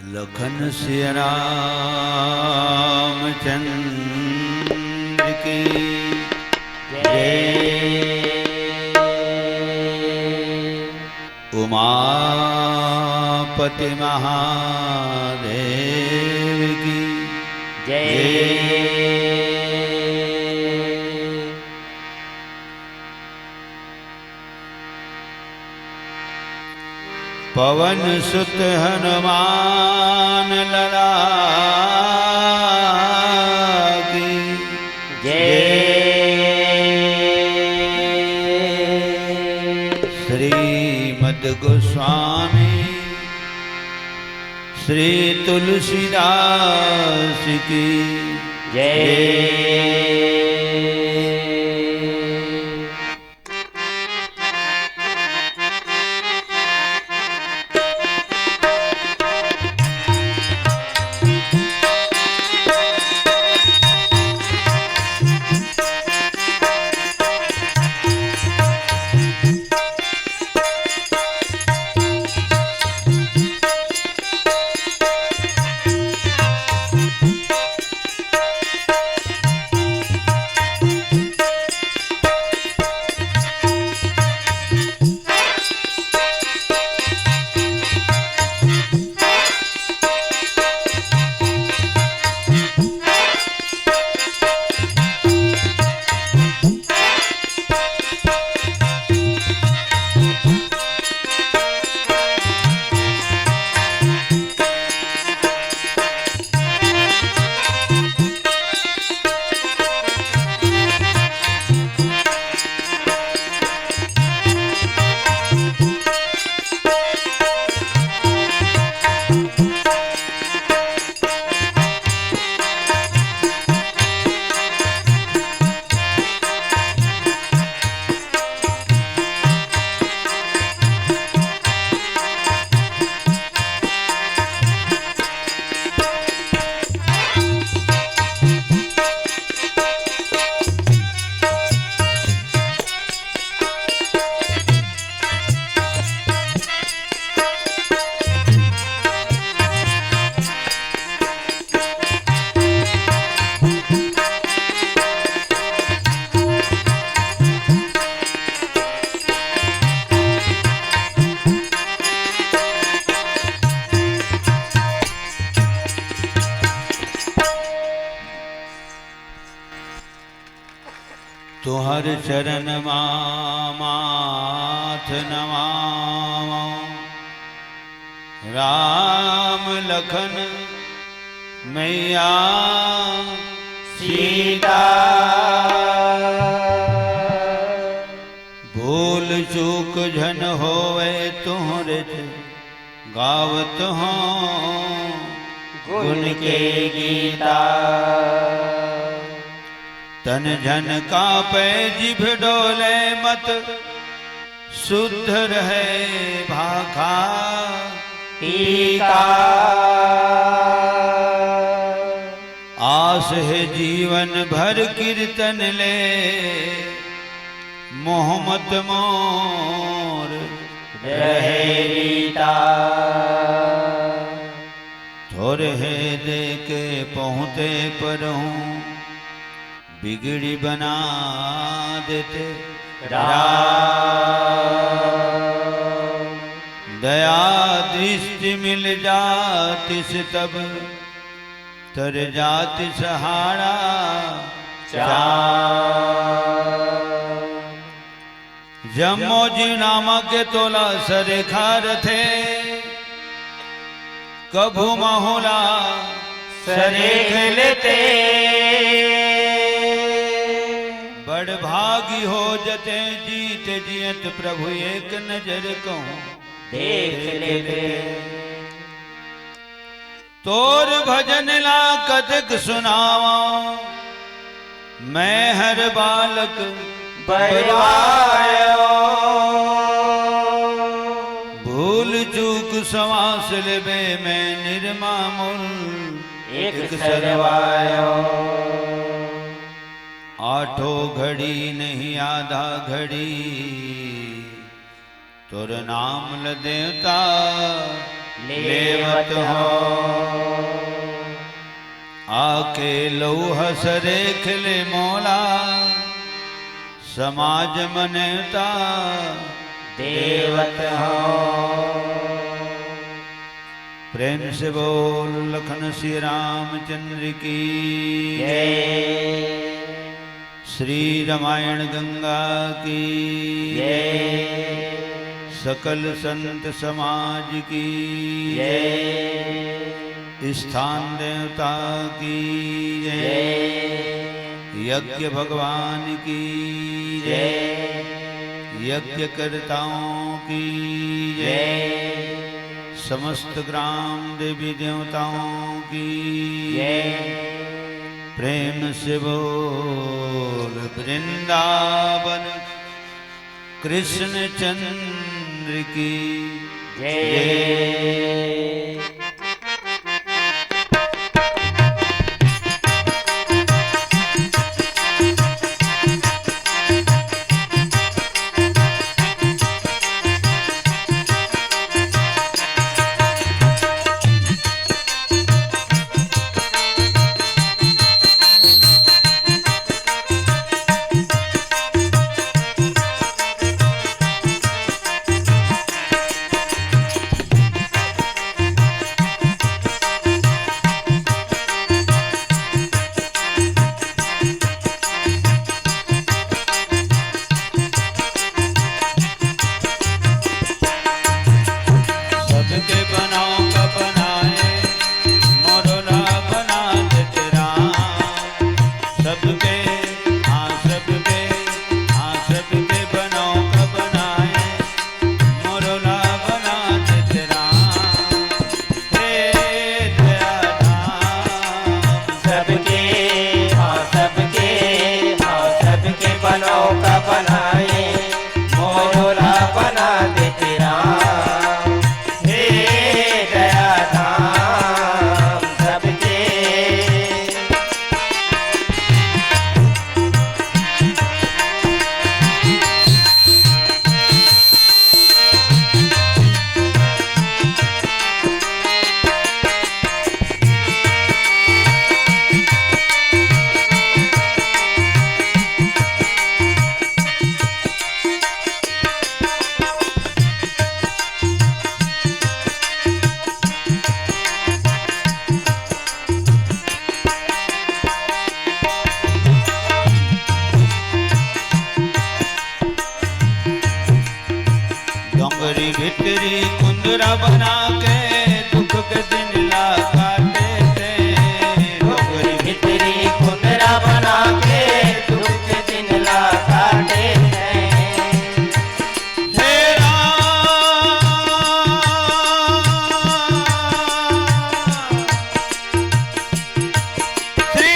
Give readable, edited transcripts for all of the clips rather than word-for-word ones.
लखन सिया रामचंद्र की जय। उमापति महादेव की जय। पवन सुत हनुमान लला की जय। श्रीमद् गोस्वामी श्री तुलसीदास की जय। तुहर चरण माथ नमामो। राम लखन मैया सीता। भूल चूक झन होवे तुहरे गावत हों गुण के गीता। तन जन कापे जिभ डोले मत शुद्ध रहे भाखा टीका। आस है जीवन भर कीर्तन ले मोहम्मद मोर रहे रीता। थोड़े है दे के पहुँचे पर हूँ बिगड़ी बना देते राम। दया दृष्टि मिल जातिस तब तर जाति सहारा चाँद। जम्मो जी नामक तोला सरेखार थे कभू महुला सरेख लेते। बड़ भागी हो जते जीत जियत प्रभु एक नजर कहूँ देख लेते। तोर भजन ला कथक सुनावा मैं हर बालक बरवायो। भूल चूक सवास लेबे मैं निर्मामुल एक सरवायो। आठों घड़ी नहीं आधा घड़ी तोर नाम ल देवता लेवत हो। आके लौह सरे खिले मौला समाज मनता देवत हो। प्रेम से बोल लखन श्री रामचंद्र की जय। श्री रामायण गंगा की जय। सकल संत समाज की जय। स्थान देवता की जय। यज्ञ भगवान की जय। यज्ञ कर्ताओं की जय। समस्त ग्राम देवी देवताओं की जय। प्रेम से बोल वृंदावन कृष्ण चंद्र की जय। भितरी कुंदरा बना के दुख के दिन ला काटे थे। डोगरी भितरी कुंदरा बना के दुख के दिन ला काटे थे। हे श्री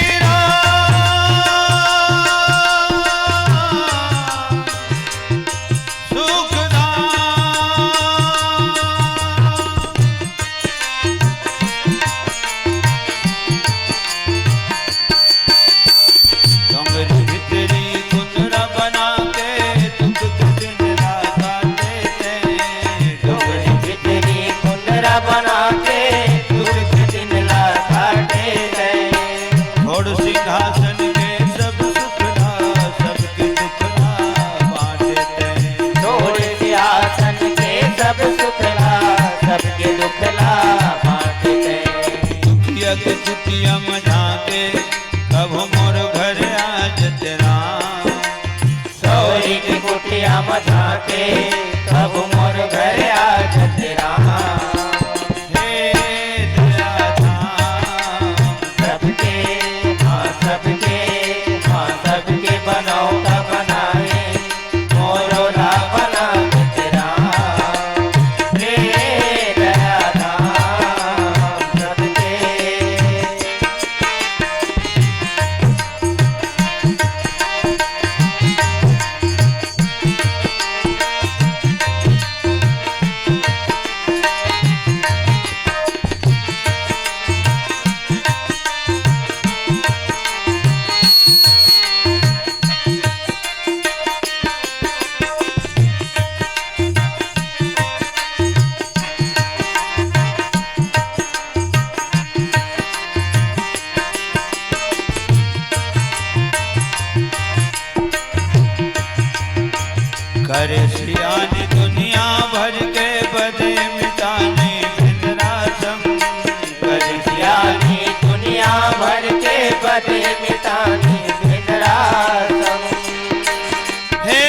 सबके दुखला बांटते। दुखिया के दुखिया मझाते कब मोर घर आज तेरा। सौरी की कुटिया मझाते कब मोर घर आज तेरा। हे दया धाम सबके हाँ सबके हाँ सबके बनाओ का बनाए मोरोला बना तेरा। पदे मितानी भिंडरा संग। हे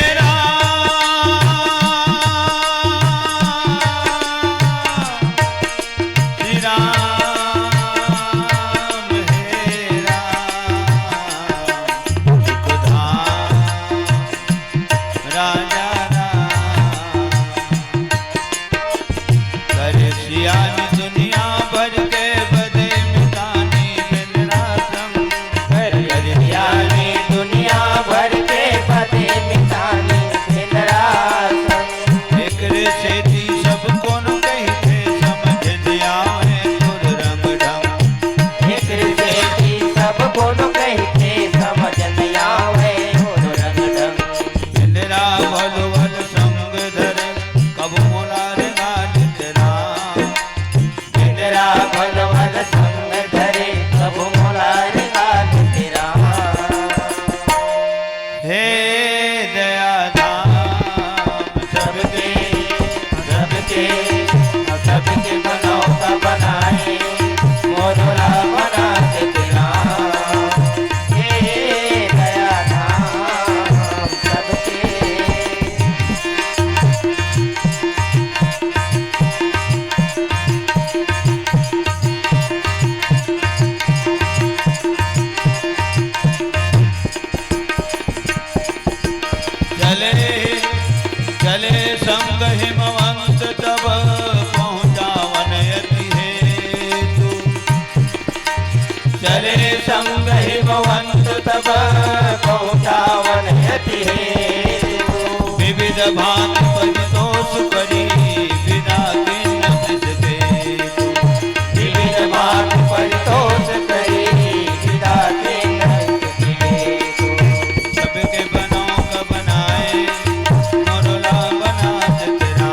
संग हिमवंत तब पहुँचावन यति हेतु। विविध भांति परितोष करी विदा किन्न तिसके विविध भांति परितोष करी विदा किन्न तिसके। सबके बनों का बनाए मोरला बना तेरा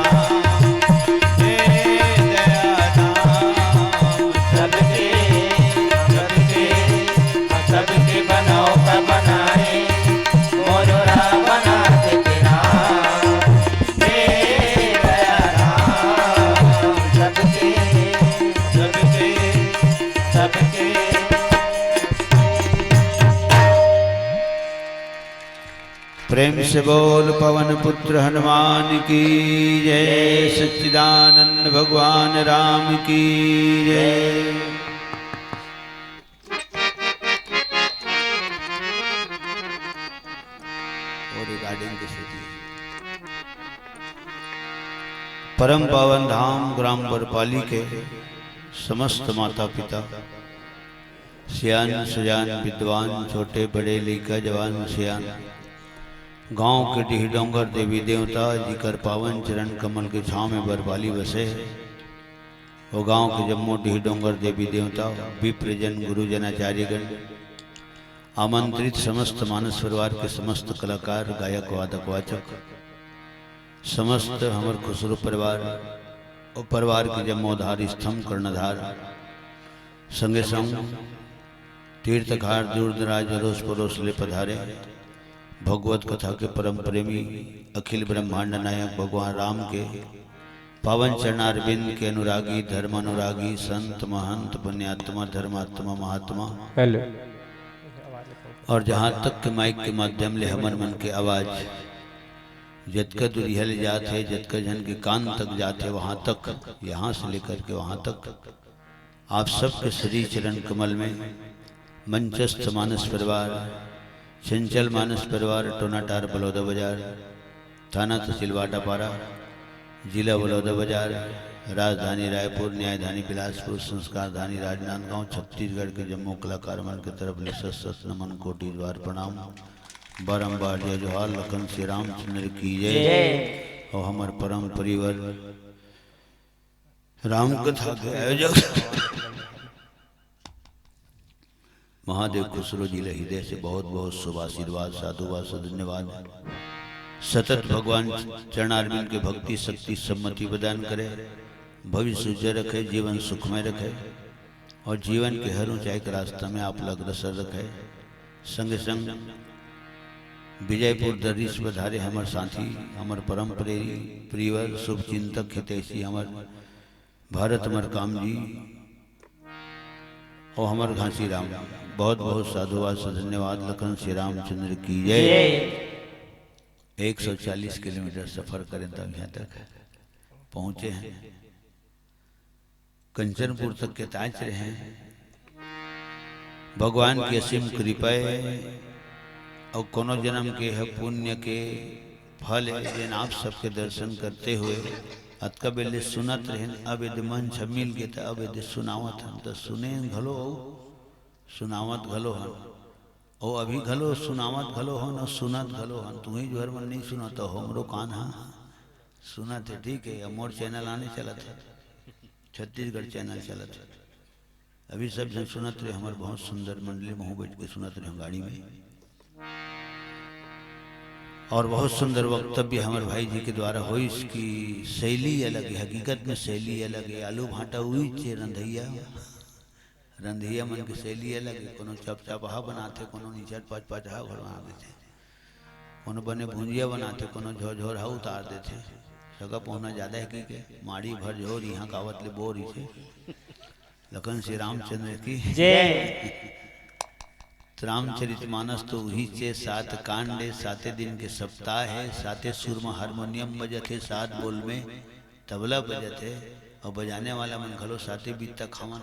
हे दयाधाम। सबके सबके बनाओ का बनाए मोरा बना तेरा हे दयाराम। सबके सबके सबके प्रेम से बोल पवन पुत्र हनुमान की जय। सच्चिदानंद भगवान राम की जय। परम पावन धाम ग्राम बरपाली के समस्त माता पिता सियान सजान विद्वान छोटे बड़े लेखा जवान सियान गांव के डीह डोंगर देवी देवता जिकर पावन चरण कमल के छांव में बरपाली बसे। वो गांव के जम्मू डीह डोंगर देवी देवता विप्रजन गुरुजन आचार्यगण आमंत्रित समस्त मानस परिवार के समस्त कलाकार गायक वादक वाचक समस्त हमर खुसरो परिवार और परिवार के जम्मोधार स्तंभ कर्णधार संगे संग तीर्थकार दूर दराज अरोस परोस ले पधारे भगवत कथा के परम प्रेमी अखिल ब्रह्मांड नायक भगवान राम के पावन चरणारविंद के अनुरागी धर्म अनुरागी संत महंत पुण्यात्मा धर्मात्मा महात्मा हेलो। और जहाँ तक के माइक के माध्यम ले हमर मन के आवाज जतका दुरिहल जाते जतका जन के कान तक जाते वहाँ तक यहाँ से लेकर के वहाँ तक आप सबके श्री चरण कमल में मंचस्थ मानस परिवार चंचल मानस परिवार टोनाटार बलौदा बाजार थाना तहसील वाटापारा जिला बलौदा बाजार राजधानी रायपुर न्यायधानी बिलासपुर संस्कारधानी राजनांदगांव छत्तीसगढ़ के जम्मू कलाकार मन के तरफ ले सत नमन कोटि द्वार प्रणाम बारंबार जय जोहार लखन श्री रामचंद्र की जय। और हमार परम परिवार राम कथा के आयोजक महादेव खुसरो जी हृदय से बहुत बहुत शुभ आशीर्वाद साधुवाद धन्यवाद। सतत भगवान चरणारविंद के भक्ति शक्ति सम्मति प्रदान करे, भविष्य उज्जवल रखे, जीवन सुखमय रखे और जीवन के हर ऊंचाई के रास्ता में आप अग्रसर रखे। संग संग विजयपुर दर्री से पधारे हमार साथी हमार परम प्रेरी प्रियवर शुभ चिंतक हितैषी हमार भारत मरकाम जी और हमार घासी राम बहुत बहुत साधुवाद से धन्यवाद। लखन श्री रामचंद्र की जय। 140 किलोमीटर सफर करें तब यहाँ तक पहुंचे हैं। कंचनपुर तक के ताज रहे हैं। भगवान की असीम कृपा और कोनो जन्म के है पुण्य के फल है जिन आप सबके दर्शन करते हुए अतका बेले सुनत रहे। अब यदि मन मिल गए तो अब यदि सुनावत हम तो सुने घलो सुनावत घलो हन और अभी घलो सुनावत घलो हन और सुनत घलो हन। तुम्हें जो हर मन नहीं सुना तो हमरो कान हाँ सुना थे। ठीक है, मोर चैनल आने चला था, छत्तीसगढ़ चैनल चला था। अभी सब जन सुनत रहे। हमारे बहुत सुंदर मंडली में बैठ के सुनत रहे गाड़ी में और बहुत सुंदर वक्तव्य हमारे भाई जी के द्वारा हो। इसकी शैली अलग है, हकीकत में शैली अलग है। आलू भाटा हुई चे रंधिया मन की शैली अलग है। कोनो चपचापहा बनाते, कोनो नीचर पचपचहा घर बना देते, कोनो बने भुंजिया बनाते, कोनो झोरझोरहा उतार देते। सगा पहुना ज़्यादा है कि माड़ी भर झोर यहाँ कावत ले बोर ही से। लखन श्री रामचंद्र की जय। रामचरितमानस तो वही चे 7 कांडे, 7 दिन के सप्ताह है। 7 सुर में हारमोनियम बजते, 7 बोल में तबला बजते और बजाने वाला मन घलो 7 बीत तक खावन।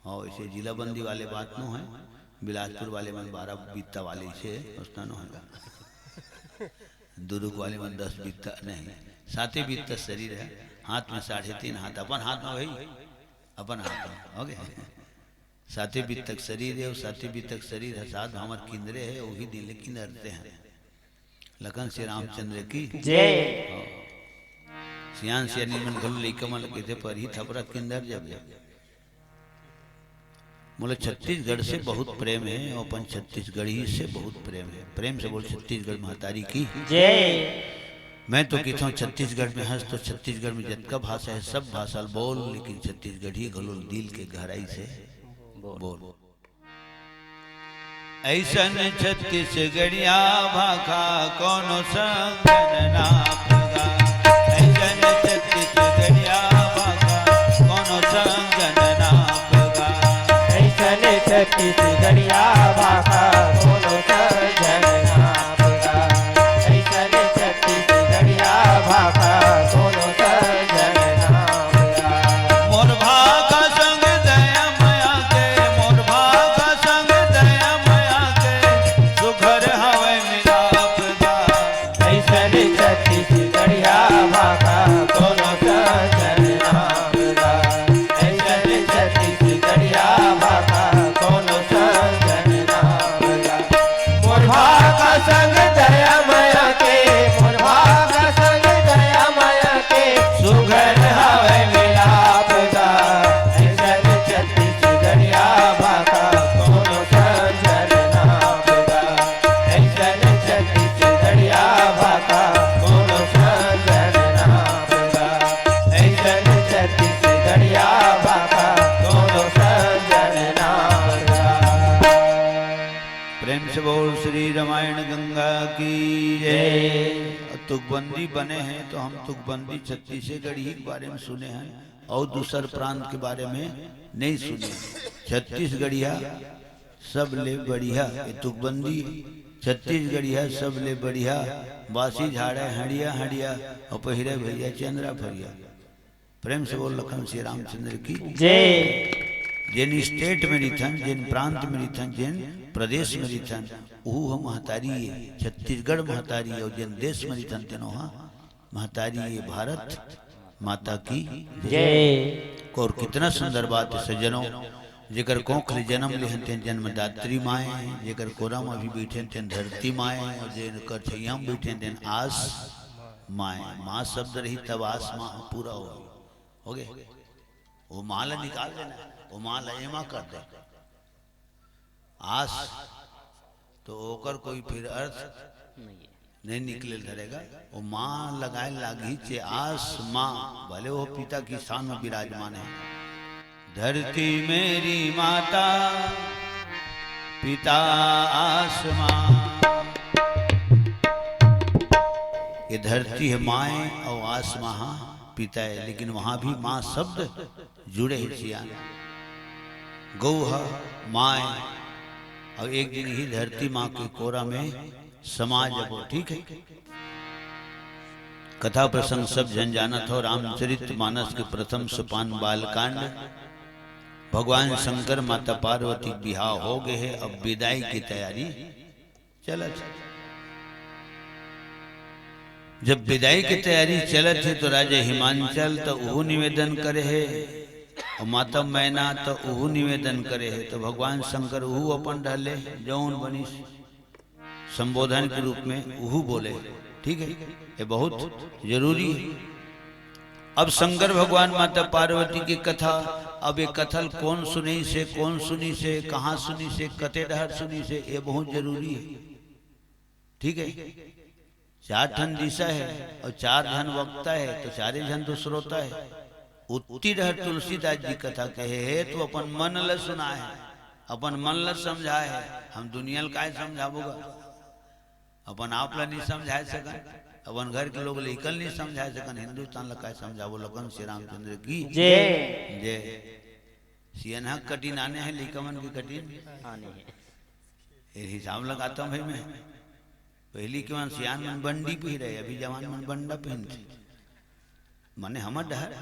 और ऐसे जिला बंदी वाले बात नो है। बिलासपुर वाले मन 12 बीता वाले से उसना नो है। दुर्ग वाले मन 10 बीता नहीं, 7 बीता शरीर है। हाथ में 3.5 हाथ अपन हाथ में भाई अपन हाथ में हो गए। 7 बीत तक शरीर है और 7 बीत तक शरीर है। 7 हमार किंदरे है वही दिन लेकिन अरते हैं। लखन श्री रामचंद्र की जय। सियान सियानी मन घलो लइका मन लगे थे पर ही थपरा किंदर जब बोले छत्तीसगढ़ से बहुत प्रेम है और अपन छत्तीसगढ़ी से बहुत प्रेम है। प्रेम से बोल छत्तीसगढ़ महतारी की जय। मैं तो कहता हूँ छत्तीसगढ़ में हंस तो छत्तीसगढ़ में जितना भाषा है सब भाषा बोल, लेकिन छत्तीसगढ़ी घलो दिल के गहराई से बोल। ऐसन छत्तीसगढ़िया भाखा कोनो संग ना पगा। ऐसन छत्तीसगढ़िया भाखा कोनो संग ना पगा। ऐसन छत्तीसगढ़िया भाषा कोनो सजन नापगा। ऐसन छत्तीसगढ़िया भाषा कोनो सजन नापगा। मोर भागा संग दया माया के, मोर भागा संग दया माया के, सुघर हवे मिलाप गा। ऐसन छत्तीसगढ़िया भाषा कोनो सजन नापगा। ऐसन छत्तीसगढ़िया भाषा कोनो सजन नापगा। मोर भागा संग दया माया के, मोर भागा संग दया माया के, सुघर हवे मिलाप गा। ऐसन छत्तीसगढ़िया भाषा कोनो सजन नापगा। ऐसन छत्तीसगढ़िया भाषा कोनो सजन नापगा। ऐसन छत्तीसगढ़िया भाषा कोनो सजन नापगा। प्रेम से बोल श्री रामायण गंगा की जय। तुकबंदी बने हैं तो हम तुकबंदी छत्तीसगढ़ी के बारे में सुने हैं और दूसर प्रांत के बारे में नहीं सुने। छत्तीसगढ़िया सब ले बढ़िया, ये तुकबंदी छत्तीसगढ़िया सब ले बढ़िया। बासी झाड़े हड़िया हड़िया और पहिरे भैया चंद्रा फरिया। प्रेम से बोल लखन श्री रामचंद्र की जय। जिन स्टेट में रिथन, जिन प्रांत में रिथन, जिन प्रदेश में रिथन वो महतारी है छत्तीसगढ़ महतारी है। और जिन देश में रिथन तेनो महतारी है भारत माता की जय। और कितना सुंदर बात है सज्जनों। जेकर कोखले जन्म लेहन तेन जन्मदात्री माए, जेकर कोरा में भी बैठे तेन धरती माए, और जेकर छैया में बैठे तेन आस माए। माँ शब्द रही तब आस माँ पूरा हो गए। वो माँ ला निकाल देना, वो माँ ला एमा कर दे आस तो ओकर कोई फिर अर्थ नहीं निकले धरेगा। वो माँ लगाए लागी चे आस माँ, भले वो पिता की शान में विराजमान है। धरती मेरी माता पिता आसमां, ये धरती है माए और आसमां पिता है। लेकिन वहां भी माँ शब्द जुड़े हैं सियान। गौहा माय और एक दिन ही धरती माँ के कोरा में समाज जबो। ठीक है, कथा प्रसंग सब जन जाना था। रामचरित मानस के प्रथम सोपान बालकांड। भगवान शंकर माता पार्वती बिहार हो गए है, अब विदाई की तैयारी चलत। जब विदाई की तैयारी चलत है तो राजा हिमांचल तो वो निवेदन करे है और माता मैना तो वो निवेदन करे है। तो भगवान शंकर वो अपन ढले जौन बनी संबोधन के रूप में वो बोले। ठीक है, ये बहुत जरूरी है। अब शंकर भगवान माता पार्वती की कथा, अब ये कथल कौन सुनी से, कौन सुनी से, कहाँ सुनी से, कते डहर सुनी से, ये बहुत जरूरी है। ठीक है, 4 ठन दिशा है और 4 जन वक्ता है तो 4 जन तो श्रोता है। उत्ती डहर तुलसीदास जी कथा कहे है तो अपन मन ल सुना है, अपन मन ल समझा है। हम दुनिया ल काय समझाबोगा, अपन आप ला नहीं समझा सकन, अपन घर के लोग लेकल नहीं समझा सकन, हिंदुस्तान ला काय समझाबो। लगन श्री रामचंद्र की जय। जय। सियनहा कठिन आने हैं, लिकमन की कठिन हिसाब लगाता हूँ भाई मैं। पहली के मन सियान मन बंडी पी रहे, अभी जवान मन बंडा पहनते। माने हमर डहर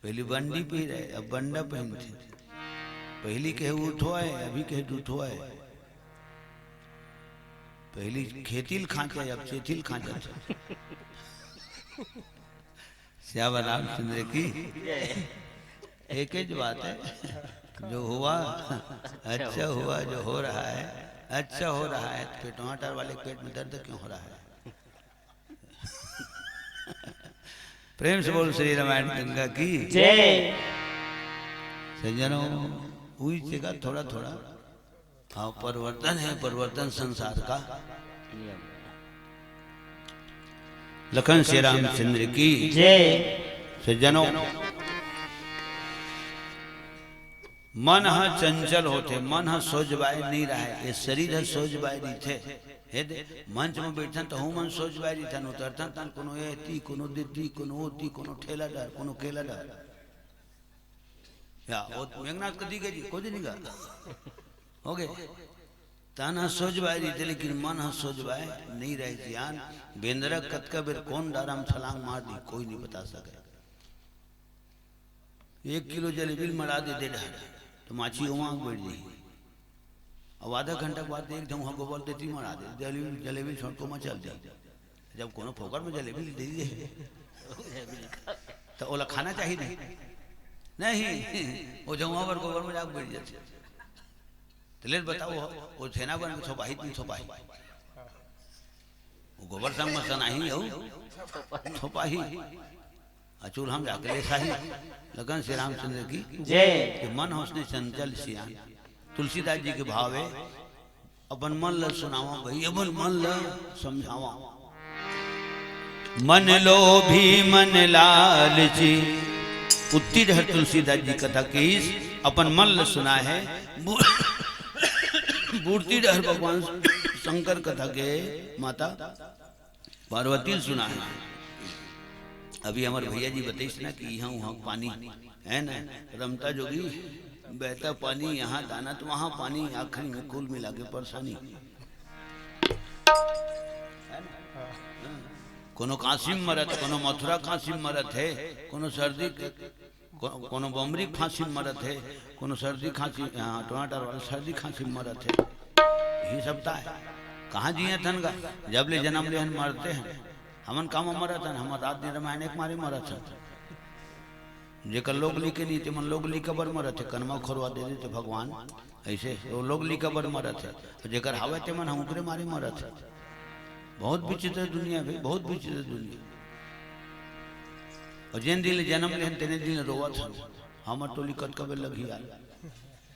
पहली बंडी पी रहे, अब बंडा पहनते। पहली कहे उठवाए, अभी कहे डूठवाए। पहली खेतिल खांचे, अब चेतिल खांचा। श्याम रामचंद्र की एक ही बात है, जो हुआ अच्छा हुआ, जो हो रहा है अच्छा हो रहा है। तो टमाटर वाले पेट में दर्द क्यों हो रहा है? प्रेम से बोल श्री रामायण गंगा की जय। सज्जनों, हुई जगह थोड़ा थोड़ा हाँ परिवर्तन है, परिवर्तन संसार का। लखन श्री रामचंद्र की जय। सज्जनों, मन हा चंचल होते, मन हा सोच बाय नहीं रहा है। ये शरीर है सोच बाय नहीं थे। हे दे मंच में बैठन तो हूँ मन सोच बाय नहीं था। उतरतन तन कोनो एती, कोनो दिद्दी, कोनो ओती, कोनो ठेला डर, कोनो केला डर। या वो मेघनाथ कदी गई को नहीं गा हो गए। तन हा सोच बाय नहीं थे, लेकिन मन हा सोच बाय नहीं रहे। ज्ञान बेंद्रा कतका बेर कौन डाराम छलांग मार दी, कोई नहीं बता सके। 1 किलो जलेबी मरा दे डर तो माछी वहां बैठ गई। अब आधा घंटा बाद एक ढंग गोबर देती मरा दे, जलेबी छोटको में चल जाए। जब कोनो फोकर में जलेबी दे दिए तो ओला खाना चाहिए नहीं, नहीं वो जमुआ पर गोबर में जाकर बैठ जाते। तो ले बताओ वो छेना बन के छोपाही नहीं छोपाही, वो गोबर संग में सनाही हो छोपाही अचूल हम जाके ले साही। लगन श्री रामचंद्र की जय। कि मन होसने चंचल सियान। तुलसीदास जी के भाव है, अपन मन ल सुनावा भाई, अपन मन ल समझावा। मन लोभी मन लालची, उत्ती डहर तुलसीदास जी कथा कीस अपन मन ल सुना है। बूढ़ती डहर भगवान शंकर कथा के माता पार्वती सुना है। अभी हमारे भैया जी बताइस ना कि यहाँ वहाँ पानी है ना, रमता जोगी बहता पानी, यहाँ दाना तो वहाँ पानी, आखिरी में कुल मिला के परेशानी। कोनो कासिम मरत, कोनो मथुरा कासिम मरत है, कोनो सर्दी, कोनो बमरी फांसी मरत है, कोनो सर्दी खांसी, टमाटर वाला सर्दी खांसी मरत है। यही सबता है। कहाँ जिए थन का जब ले जन्म ले मरते हैं। हमन काम मरत है, हम रात दिन रामायण एक मारे मरत है। जेकर लोग लिखे नहीं थे मन लोग लिख बर मरत है, कनमा खोरवा दे देते भगवान ऐसे, वो लोग लिख बर मरत है। जेकर हावे ते मन हम उकरे मारे मरत है। बहुत विचित्र दुनिया भाई, बहुत विचित्र दुनिया। और जिन दिन जन्म ले तेने दिन रोवत है। हमर टोली कतका बेर लगी यार,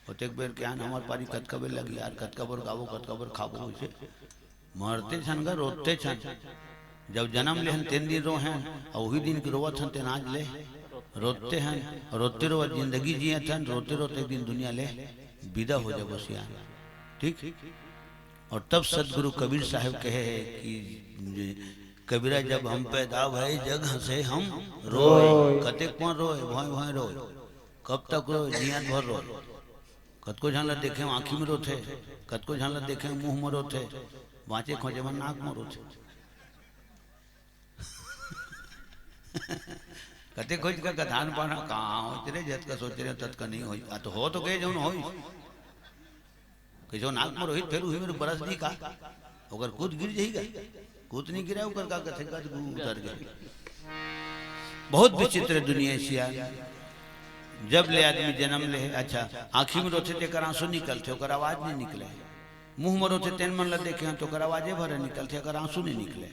प्रत्येक बेर के आन हमार पारी कतका बेर लगी यार, कतका बेर गावो, कतका बेर खाबो। उसे मरते छन का रोते छन। जब जन्म ले तेन दिन रो हैं और वही दिन की रोवत हन तेन आज ले रोते हैं। रोते रोवत जिंदगी जिए थन, रोते रोते दिन दुनिया ले विदा हो जाए बसिया। ठीक। और तब सदगुरु कबीर साहब कहे कि कबीरा जब हम पैदा भय जग हंसे हम रोए, कते कौन रोए, भय भय रोए। कब तक जियात भर रो कत को झाला देखे आँखी में रोथे कत को झाला देखे मुंह में रोथे वाँचे खोजे में नाक में रोथे कते खोज का कथान पाना कहाँ हो तेरे जत का सोच रहे तत का नहीं होई आ तो हो तो कहे जो न होई कि जो नाक में रोहित फिर हुई मेरे बरस दी का अगर कूद गिर जाएगा कूद नहीं गिरा ऊपर का कथे का उतर गए। बहुत विचित्र दुनिया सिया जब ले आदमी जन्म ले अच्छा आँखी में रोते तेकर आंसू निकलते ओकर आवाज नहीं निकले मुंह में रोते तेन मन ल देखे तो ओकर आवाजे भरे निकलते अगर आंसू नहीं निकले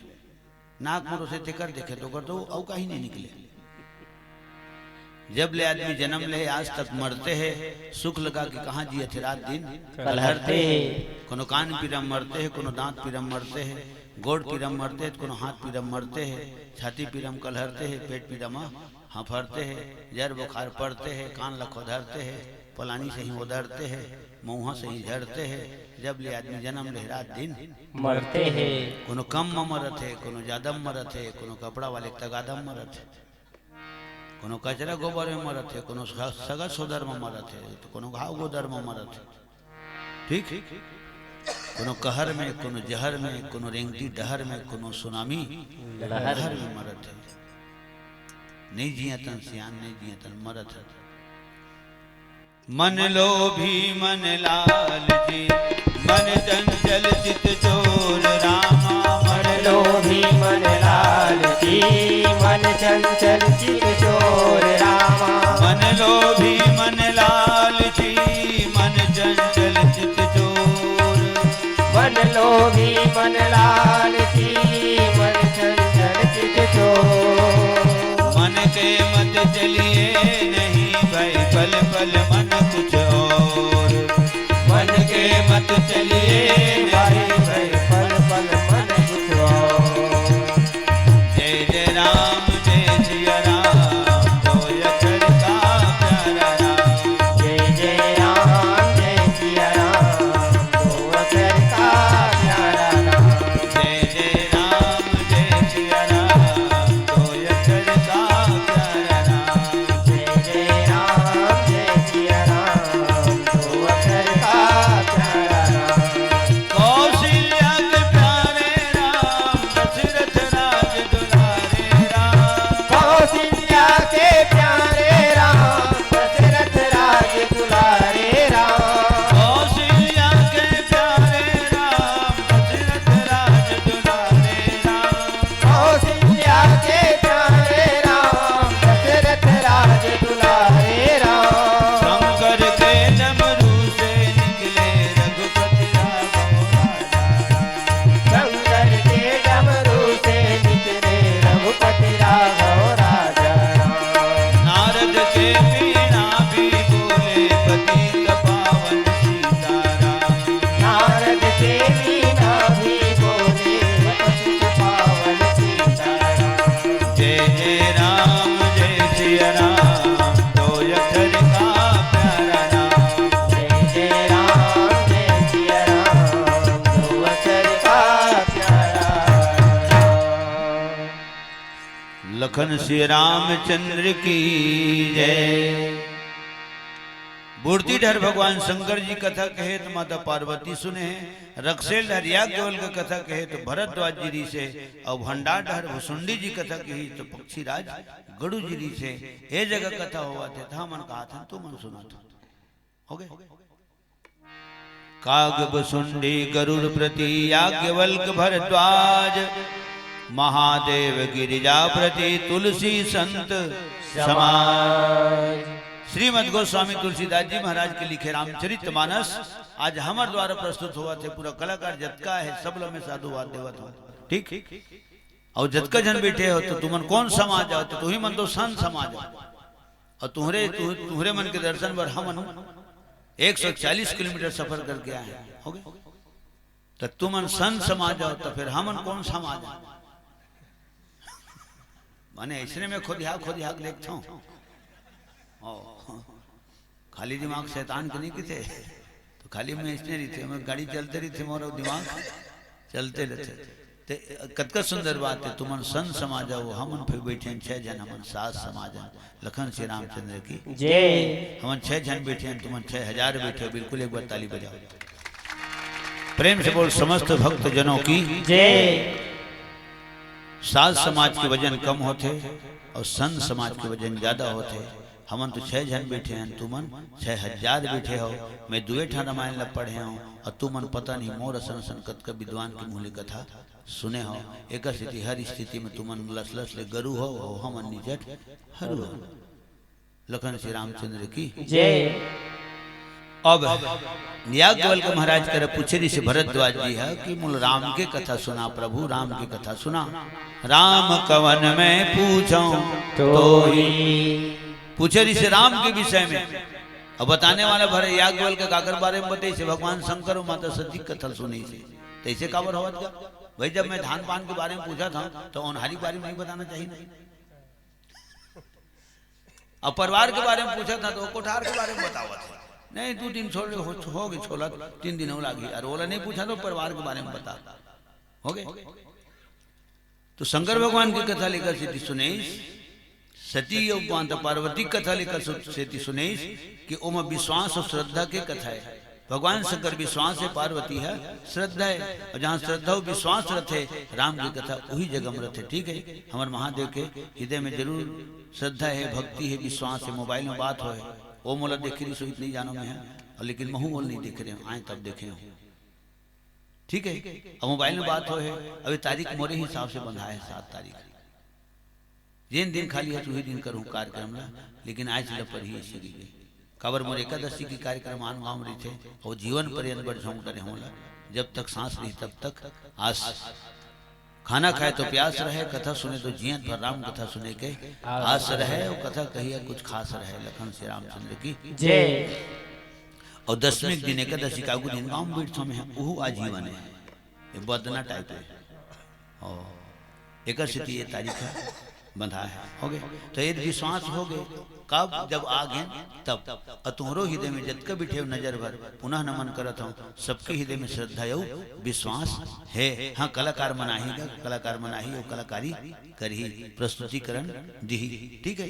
नाक में रोते तेकर देखे तो ओकर तो औ कहीं नहीं निकले। जब ले आदमी जन्म ले आज तक मरते हैं सुख लगा कि कहाँ जिए थे रात दिन कलहरते कोनो कान पीरम मरते हैं कोनो दांत पीरम मरते हैं गोड़ पीरम मरते हैं कोनो हाथ पीरम मरते हैं छाती पीरम कलहरते हैं पेट पीरम हफरते हैं जर बुखार पड़ते हैं कान लखो धरते हैं पलानी से ही उधरते हैं मुँह से ही झड़ते हैं। जब ले आदमी जन्म ले रात दिन मरते हैं कोनो कम में मरत है कोनो ज्यादा मरत है कोनो कपड़ा वाले तगादा मरत है कोनो कचरा गोबर में मरत है कोनो सगा सोदर में मरत है तो कोनो घाव गोदर में मरत है ठीक कोनो कहर में कोनो जहर में कोनो रेंगती डहर में कोनो सुनामी लहर में मरत है। नहीं जिया तन सियान नहीं जिया तन मरत है। मन लोभी मन लालची मन चंचल चित चोर रामा मन लोभी मन लालची मन चंचल चित चोर रामा मन लोभी मन लालची मन चंचल चित चोर मन लोभी मन लालची मन चंचल चित चोर मन के मत चलिए नहीं भाई पल पल मन कुछ और मन के मत चलिए भाई भाई पल पल मन कुछ और जय जय राम जय सिया राम दो अक्षर का प्यारा राम जय जय राम जय सिया राम दो अक्षर का प्यारा राम जय जय राम जय सिया राम दो अक्षर का प्यारा राम जय जय राम जय सिया राम दो अक्षर का प्यारा राम कौशल्या के प्यारे राम दशरथ राज दुलारे राम कौशल्या के प्यारे राम दशरथ राज दुलारे राम कौशल्या के प्यारे राम दशरथ राज दुलारे राम कौशल्या के प्यारे राम दशरथ राज दुलारे राम शंकर के डमरू से निकले रघुपति शंकर के डमरू से निकले रघुपति राघव राजा राम नारद के वीणा भी बोले पतित पावन सीताराम नारद के वीणा भी बोले पतित पावन सीताराम जय जय राम जय सिया राम दो अक्षर का प्यारा राम जय जय राम जय सिया राम दो अक्षर का प्यारा राम लखन श्री रामचंद्र की जय। बूढ़तीधर भगवान शंकर जी कथा कहे तो माता पार्वती सुने, रक्षेल हरिया केवल का कथा कहे तो भरद्वाज जी से, और भंडार भुसुंडी जी कथा कही तो पक्षीराज गड़ू जी से। ये जगह कथा हुआ थे था मन कहा था तू मन सुना था हो गए। काग भुसुंडी गरुड़ प्रति याज्ञवल्क भरद्वाज, महादेव गिरिजा प्रति तुलसी संत समाज। श्रीमद गोस्वामी तुलसीदास जी महाराज के लिखे रामचरितमानस आज हमारे द्वारा प्रस्तुत हुआ थे। पूरा कलाकार जतका है सब लोग में साधुवाद देवत हो ठीक। और जतका जन बैठे हो तो तुमन कौन समाज जाओ तो तू ही मन तो संत समाज हो। और तुम्हारे मन के दर्शन पर हम 140 किलोमीटर सफर करके आए हो गए। तो तुमन संत समाज जाओ तो फिर हमन कौन समाज है। माने इसने में खुद हाक देखता हूँ। खाली दिमाग शैतान के नहीं कि थे तो खाली में इसने रही थे, मैं गाड़ी चलते रही थी मोर दिमाग चलते रहते। ते कतका सुंदर बात है। तुमन सन समाज हो, हमन फिर बैठे 6 जन, हमन सात समाजन। लखन श्री रामचंद्र की जय। हमन 6 जन बैठे हैं, तुमन 6000 बैठे हो। बिल्कुल एक बार ताली बजाओ, प्रेम से बोल समस्त भक्त जनों की जय। सात समाज के वजन कम होते और सन समाज के वजन ज्यादा होते। हमन तो 6 जन बैठे हैं, तुमन 6000 बैठे हो। मैं दुए ठा रामायण ला पढ़े हूँ और तुमन पता नहीं मोर सन संकट का विद्वान की मूल्य कथा सुने हो। एक स्थिति हर स्थिति में तुमन लस लस ले गरु हो, हमन निजट हरु हो। लखन श्री रामचंद्र की जय। अब याज्ञवल्क्य महाराज कर पूछे से भरद्वाज जी है कि मूल राम के कथा सुना प्रभु, राम की कथा सुना। राम कवन में पूछो तो पूछे से राम के विषय में। अब बताने वाला भरे याज्ञवल्क्य काकर बारे में बताइए भगवान शंकर माता सती कथा सुनी से तैसे काबर होवत का भाई। जब मैं धान पान के बारे में पूछा था तो ओनहारी के बारे में नहीं बताना चाहिए ना। अब परिवार के बारे में पूछा था तो कोठार के बारे में बतावा था। नहीं 2 दिन छोड़ हो गए, छोला 3 दिन हो लागी। और ओला नहीं पूछा तो परिवार के बारे में बता हो गए। तो शंकर भगवान की कथा लेकर सीधी सुने, सती और पार्वती कथा लेकर सीधी सुने कि ओम विश्वास और श्रद्धा की कथा है। भगवान शंकर विश्वास है, पार्वती है श्रद्धा है। और जहाँ श्रद्धा और विश्वास रथे राम की कथा वही जगह में रथे। ठीक है, हमारे महादेव के हृदय में जरूर श्रद्धा है, भक्ति है, विश्वास है। मोबाइल में बात हो है वो मोला देख रही सोच नहीं जानो में है, और लेकिन महू बोल नहीं देख रहे हैं, आए तब देखे हो। ठीक है, अब मोबाइल में बात हो है। अभी तारीख मोरे हिसाब से बंधा है 7 तारीख। जिन दिन खाली है वही दिन करूँ कार्यक्रम ला, लेकिन आज पर ही ऐसी काबर मोर एकादशी की कार्यक्रम आन गाँव रही थे और जीवन पर्यंत बढ़ झोंक करे होला। जब तक सांस रही तब तक आस, खाना खाए तो प्यास रहे, कथा सुने तो जियन पर राम कथा सुने के आस रहे। और कथा कहिए कुछ खास रहे। लखन श्री रामचंद्र की जय। और 10वें दिन एकादशी का दिन गाँव बैठो में है वो आजीवन है, ये बदना टाइप है। और एक ये तारीख है बंधा है हो गए। तो ये विश्वास हो गए कब जब आ गए तब। और तुम्हारो हृदय में जत बिठे नजर भर पुनः नमन करत हूँ। सबके हृदय में श्रद्धा विश्वास है। हाँ कलाकार मनाही, कलाकार मनाही और कलाकारी करही, प्रस्तुतिकरण दी। ठीक है,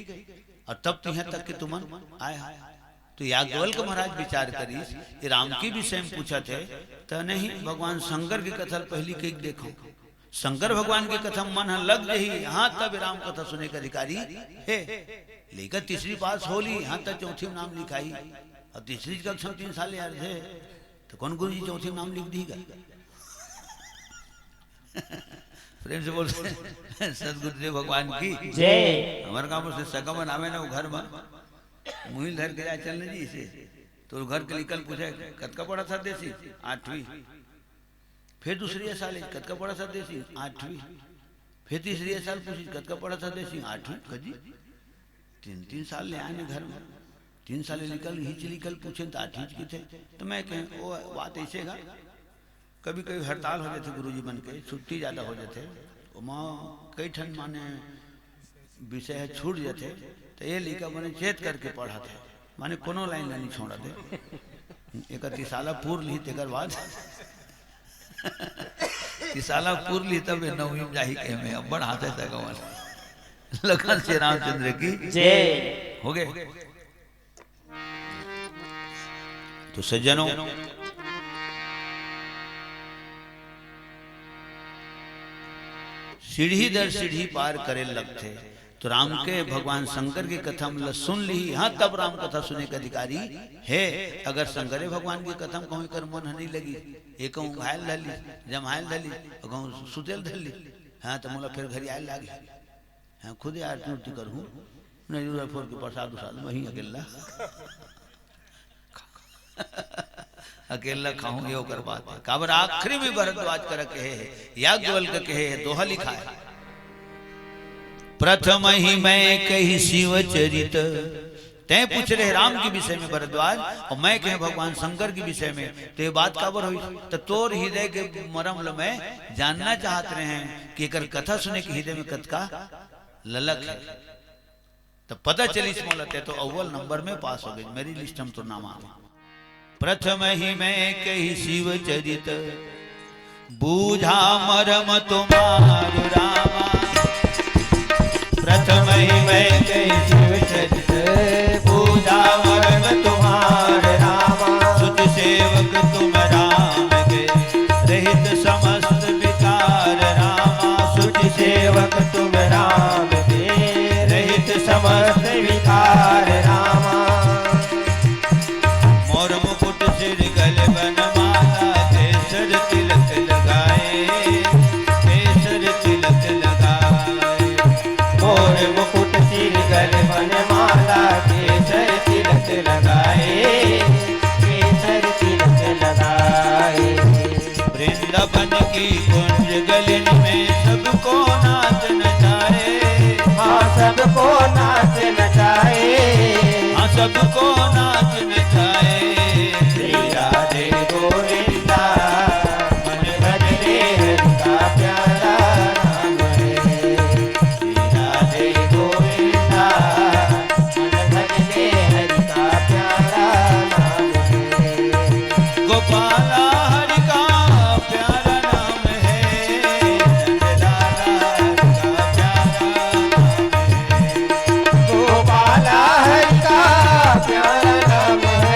और तब तो यहाँ तक कि तुमन आए। तो याज्ञवल्क्य महाराज विचार करी राम के विषय में पूछा थे तो नहीं भगवान शंकर की कथा पहली कई देखो। शंकर भगवान की कथा मन लग रही, हाँ तब राम कथा सुने का अधिकारी है। लेकर तीसरी पास होली, हाँ तक चौथी नाम लिखाई। और तीसरी कक्षा 3 साल यार थे तो कौन गुरु जी चौथी नाम लिख दीगा। प्रेम से बोल सदगुरुदेव भगवान की जय। हमारे गाँव से सकम नामे ना वो घर में मुहिल धर के जाए चलने जी से तो घर के निकल पूछे कतका पड़ा था देसी 8वीं। फिर दूसरी साल कतका पड़ा था देसी 8वीं। फिर तीसरी साल पूछी कतका पड़ा था देसी 8वीं। कजी 3 साल ले आने घर में 3 साल निकल पूछे तो 8वीं की थे। तो मैं कहें वो बात ऐसे गा कभी कभी हड़ताल हो जाते गुरुजी बन के, छुट्टी ज़्यादा हो जाते माँ कई ठन माने विषय है छूट जाते तो ये लिखा मैंने चेत करके पढ़ा था माने कोनो लाइन नहीं छोड़ा थे। 31 साल पूर्व ली तेकर बाद 30 साल पूर्व ली तब 9वीं में जाही के में अब बड़ हाथे तक लखन श्री रामचंद्र की जय। हो गए। तो सज्जनों सीढ़ी दर सीढ़ी पार करे लगते तो राम के भगवान शंकर की कथा मतलब सुन ली, हाँ तब राम कथा सुने का अधिकारी है। अगर शंकरे भगवान की कथा कहूँ कर मन नहीं लगी एक घायल धली जमायल धली कहूँ सुतेल धली, हाँ तो मोला फिर घर आए लागे। हाँ खुद आरती उरती करूँ नहीं फोर के प्रसाद उसाद वहीं अकेला अकेला खाऊं यो कर बात है। काबर आखिरी में भरद्वाज कर कहे याज्ञवल्क्य कहे दोहा लिखा है प्रथम ही मैं कही शिव चरित। तय पूछ रहे राम के विषय में भरद्वाज और मैं कहे भगवान शंकर के विषय में। तो ये बात काबर हुई तो तोर हृदय के मरम में जानना चाहते रहे हैं कि एक कथा सुने के हृदय में कतका ललक है। तो पता चली इस मोलते तो अव्वल नंबर में पास हो गई मेरी लिस्ट हम तो नाम आ। प्रथम ही मैं कही शिव चरित बूझा मरम तुम्हारु रामा प्रथम ही मैं शिव चरित पूजा मरम तुम्हार रामा सुत सेवक तुम राम के रहित समस्त विकार रामा सुच सेवक तुम राम के रहित समस्त विकार रामा मोर मुकुट सिर गल बनमाला केसर तिलक लगाए केसर तिलक लगाए मोर मुकुट सिर गल बनमाला केसर तिलक लगाए केसर तिलक लगाए वृंदावन की कुंज गलिन में सबको नाच नचाए हाँ सबको नाच नचाए हाँ सबको नाच नचाए श्री राधे गोविंदा मन भजने हरि का प्यारा नाम है श्री राधे गोविंदा मन भजने हरि का प्यारा नाम है गोपाला हरि का प्यारा नाम है नंदलाला हरि का प्यारा नाम है गोपाला हरि का प्यारा नाम है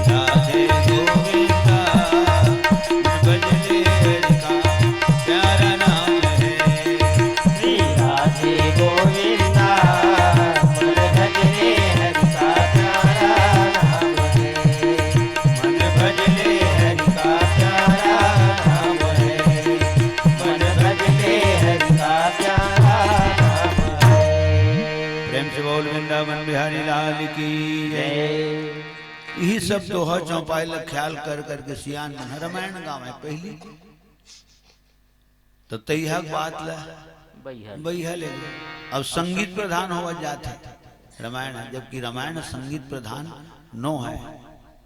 राधे गोविंदा मन भजले हरि का प्यारा नाम है श्री राधे गोविंदा मन भजने हरि का प्यारा नाम है मन भजने हरि का प्यारा नाम है प्रेम से बोल वृंदावन बिहारी लाल की जय। यही सब दोहा चौपाई ख्याल कर करके सियान मन रामायण गाँव है पहली तो तैया बात ला बैहा ले लो। अब संगीत प्रधान होगा जाते रामायण है, जबकि रामायण संगीत प्रधान नो है,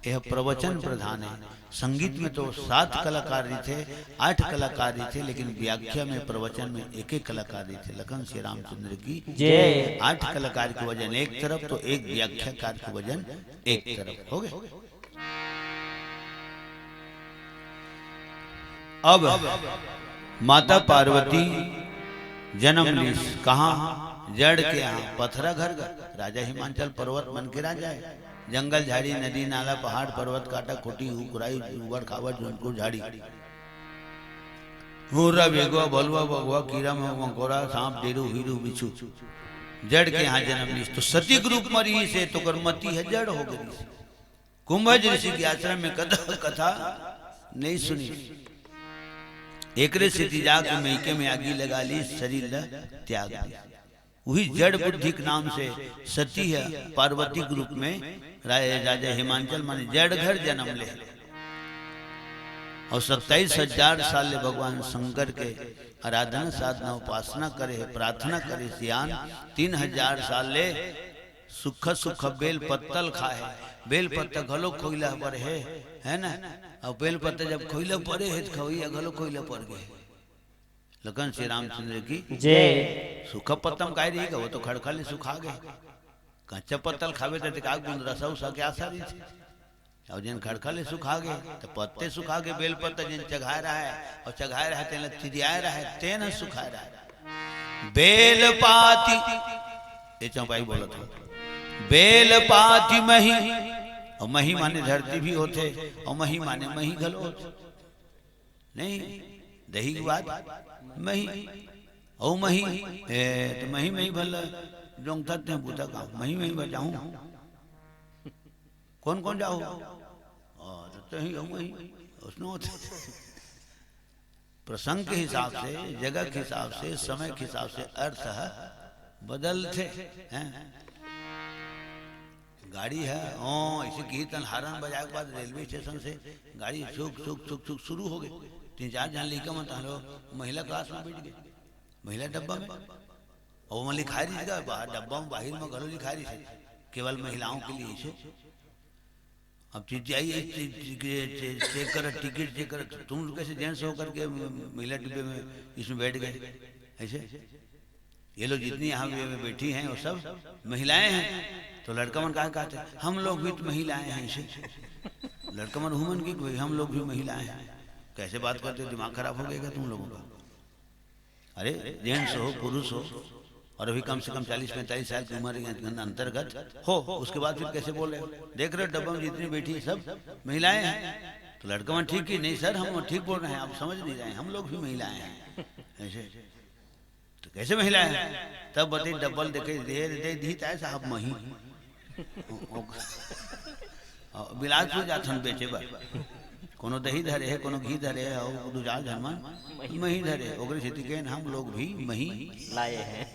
यह प्रवचन प्रधान है। संगीत में तो 7 कलाकार थे, 8 कलाकार थे, लेकिन व्याख्या में प्रवचन में एक कलाकार थे। लखन श्री रामचंद्र की जय। 8 कलाकार के वजन एक तरफ तो एक व्याख्याकार के वजन एक तरफ हो गए। अब माता पार्वती जन्म ली कहाँ? जड़ के यहाँ पथरा घर राजा हिमांचल पर्वत मन के राजा है। जंगल झाड़ी नदी नाला पहाड़ पर्वत काटा खोटी हुकुराई उबड़ खाबड़ झुनकुर झाड़ी हुर्रा बेगुआ भलुआ बगुआ कीड़ा मकोड़ा सांप डेरू हीरू बिच्छू जड़ के यहाँ जन्म ली। तो सती ग्रुप मरी से तो करमती है जड़ हो गई। कुंभज ऋषि के आश्रम में कथा नहीं सुनी। एकरे स्थिति जाके मैके में आगी लगा ली, शरीर त्याग दिया। वही जड़ बुद्धि के नाम से सती है पार्वती के रूप में राजा हिमांचल माने जड़ घर जन्म ले। और 27,000 साल ले भगवान शंकर के आराधना साधना उपासना करे है, प्रार्थना करे। सियान 3,000 साल ले सुख सुख बेल पत्तल खाए। बेल पत्ता घलो खोइला पर है ना। और बेल पत्ता जब खोइला पड़े है तो खवैया घलो खोइला पड़ गए। लखन श्री रामचंद्र की जय। सूखा पत्तम काय रहेगा, वो तो खड़खड़े सुखा गए। कच्चा पत्तल खावे तो काग गुंद रसा उसा के आसारी थी। और जिन खड़खड़े सुखा गए तो पत्ते सुखा के बेल पत्ता जिन चघा रहा है और चघाए रहा है तेन चिड़िया रहा है तेन सुखा रहा है। बेल पाती ये चौपाई बोला था। बेल पाती मही, और मही माने धरती भी होते और मही माने मही घलो होते नहीं। दही की बात मही ओ मही तो मही मही भल जोंग थते बूता का मही मही बजाऊं कौन कौन जाओ तो ही मही उसने होते। प्रसंग के हिसाब से, जगह के हिसाब से, समय के हिसाब से अर्थ बदलते हैं। गाड़ी है इसे कीर्तन हारन बजाए के बाद रेलवे स्टेशन से गाड़ी सुख सुख सुख सुख शुरू हो गई। 3-4 जन लड़का मत लो महिला क्लास में बैठ गए, महिला डब्बा में। और वहाँ लिखा रही थी बाहर डब्बा में बाहर में घरों लिखा रही थी केवल महिलाओं के लिए इसे। अब जाइए चेक कर टिकट चेक कर, तुम कैसे जेंट्स होकर के महिला डिब्बे में इसमें बैठ गए ऐसे। ये लोग जितनी यहाँ में बैठी हैं वो सब महिलाएं हैं। तो लड़का मन कहा कहते हम लोग भी तो महिलाएं हैं इसे। लड़का मन हुमन की कोई हम लोग भी महिलाएं हैं। कैसे बात करते, दिमाग खराब हो गएगा तुम लोगों का। अरे जेंट्स हो पुरुष हो और अभी कम से कम 40-45 साल की उम्र के अंतर्गत हो, उसके बाद फिर कैसे बोल रहे हो? देख रहे हो डब्बा में जितनी बैठी है सब महिलाएं हैं। तो लड़का मन ठीक ही नहीं सर हम ठीक बोल रहे हैं, आप समझ नहीं रहे, हम लोग भी महिलाएं हैं ऐसे। तो कैसे महिलाएं हैं? तब बताइए डबल देखे दे दी साहब मही बिलासपुर जाथन बेचे बा कोनो दही धरे है कोनो घी धरे है और दूजा झरमन मही धरे ओकरे खेती के हम लोग भी मही लाए हैं।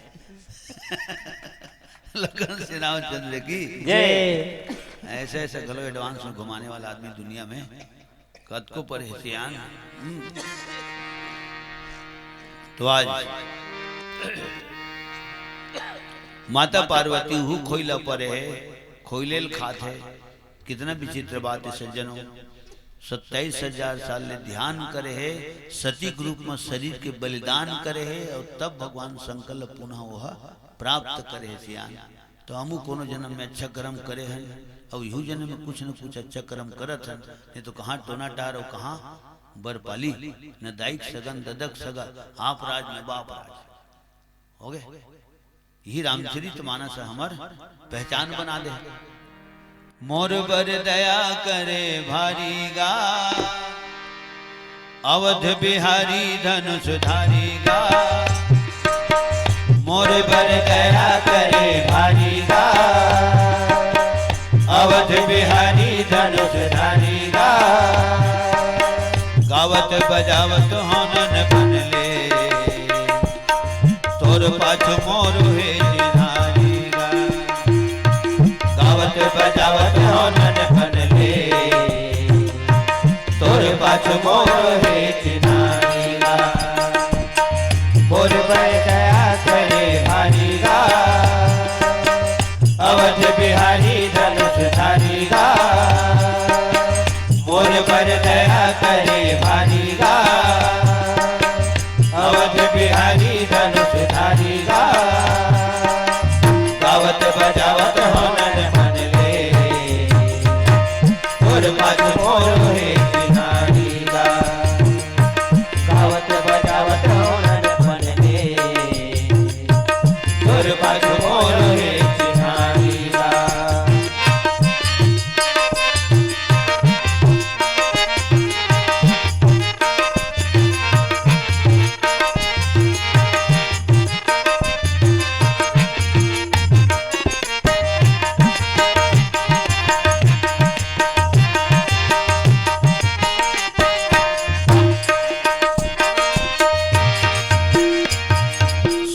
लखन श्री रामचंद्र की जय। ऐसे ऐसे गलो एडवांस में घुमाने वाला आदमी दुनिया में कद को पर है सियान। तो आज माता पार्वती हु खोइला पर है खोइलेल खात है। कितना विचित्र बात है सज्जनों। 27,000 साल ले ध्यान करे है, सतीक रूप में शरीर के बलिदान करे है और तब भगवान संकल्प पुनः वह प्राप्त करे है सियान। तो हमू कोनो जन्म में अच्छा कर्म करे हैं और यू जन्म में कुछ न कुछ अच्छा कर्म करत हैं। नहीं तो कहाँ टोना टार और कहाँ बरपाली न दाइक सगन ददक सगा आप राज न बाप राज हो गए। यही रामचरित मानस हमार पहचान बना दे। मोर बर दया करे भारी गा अवध बिहारी धनुष धारी गा। मोर बर दया करे भारी गा अवध बिहारी धनुष धारी गा। गावत बजावत होनन बनले तोर पाछ मोर हे जिधारी गा। गावत बजावत होनन बनले तोर पाछ मोर हे जिधारी गा। मोर बर दया करे भारी गा अवध बिहारी धनुष धारी गा। मोर पर दया करे भारी गा अवध बिहारी धनुष धारी गा। गावत बजावत होनन बनले तोर पाछ मोर हे जिधारी गा। गावत बजावत होनन बनले तोर पाछ मोर हे जिधारी गा।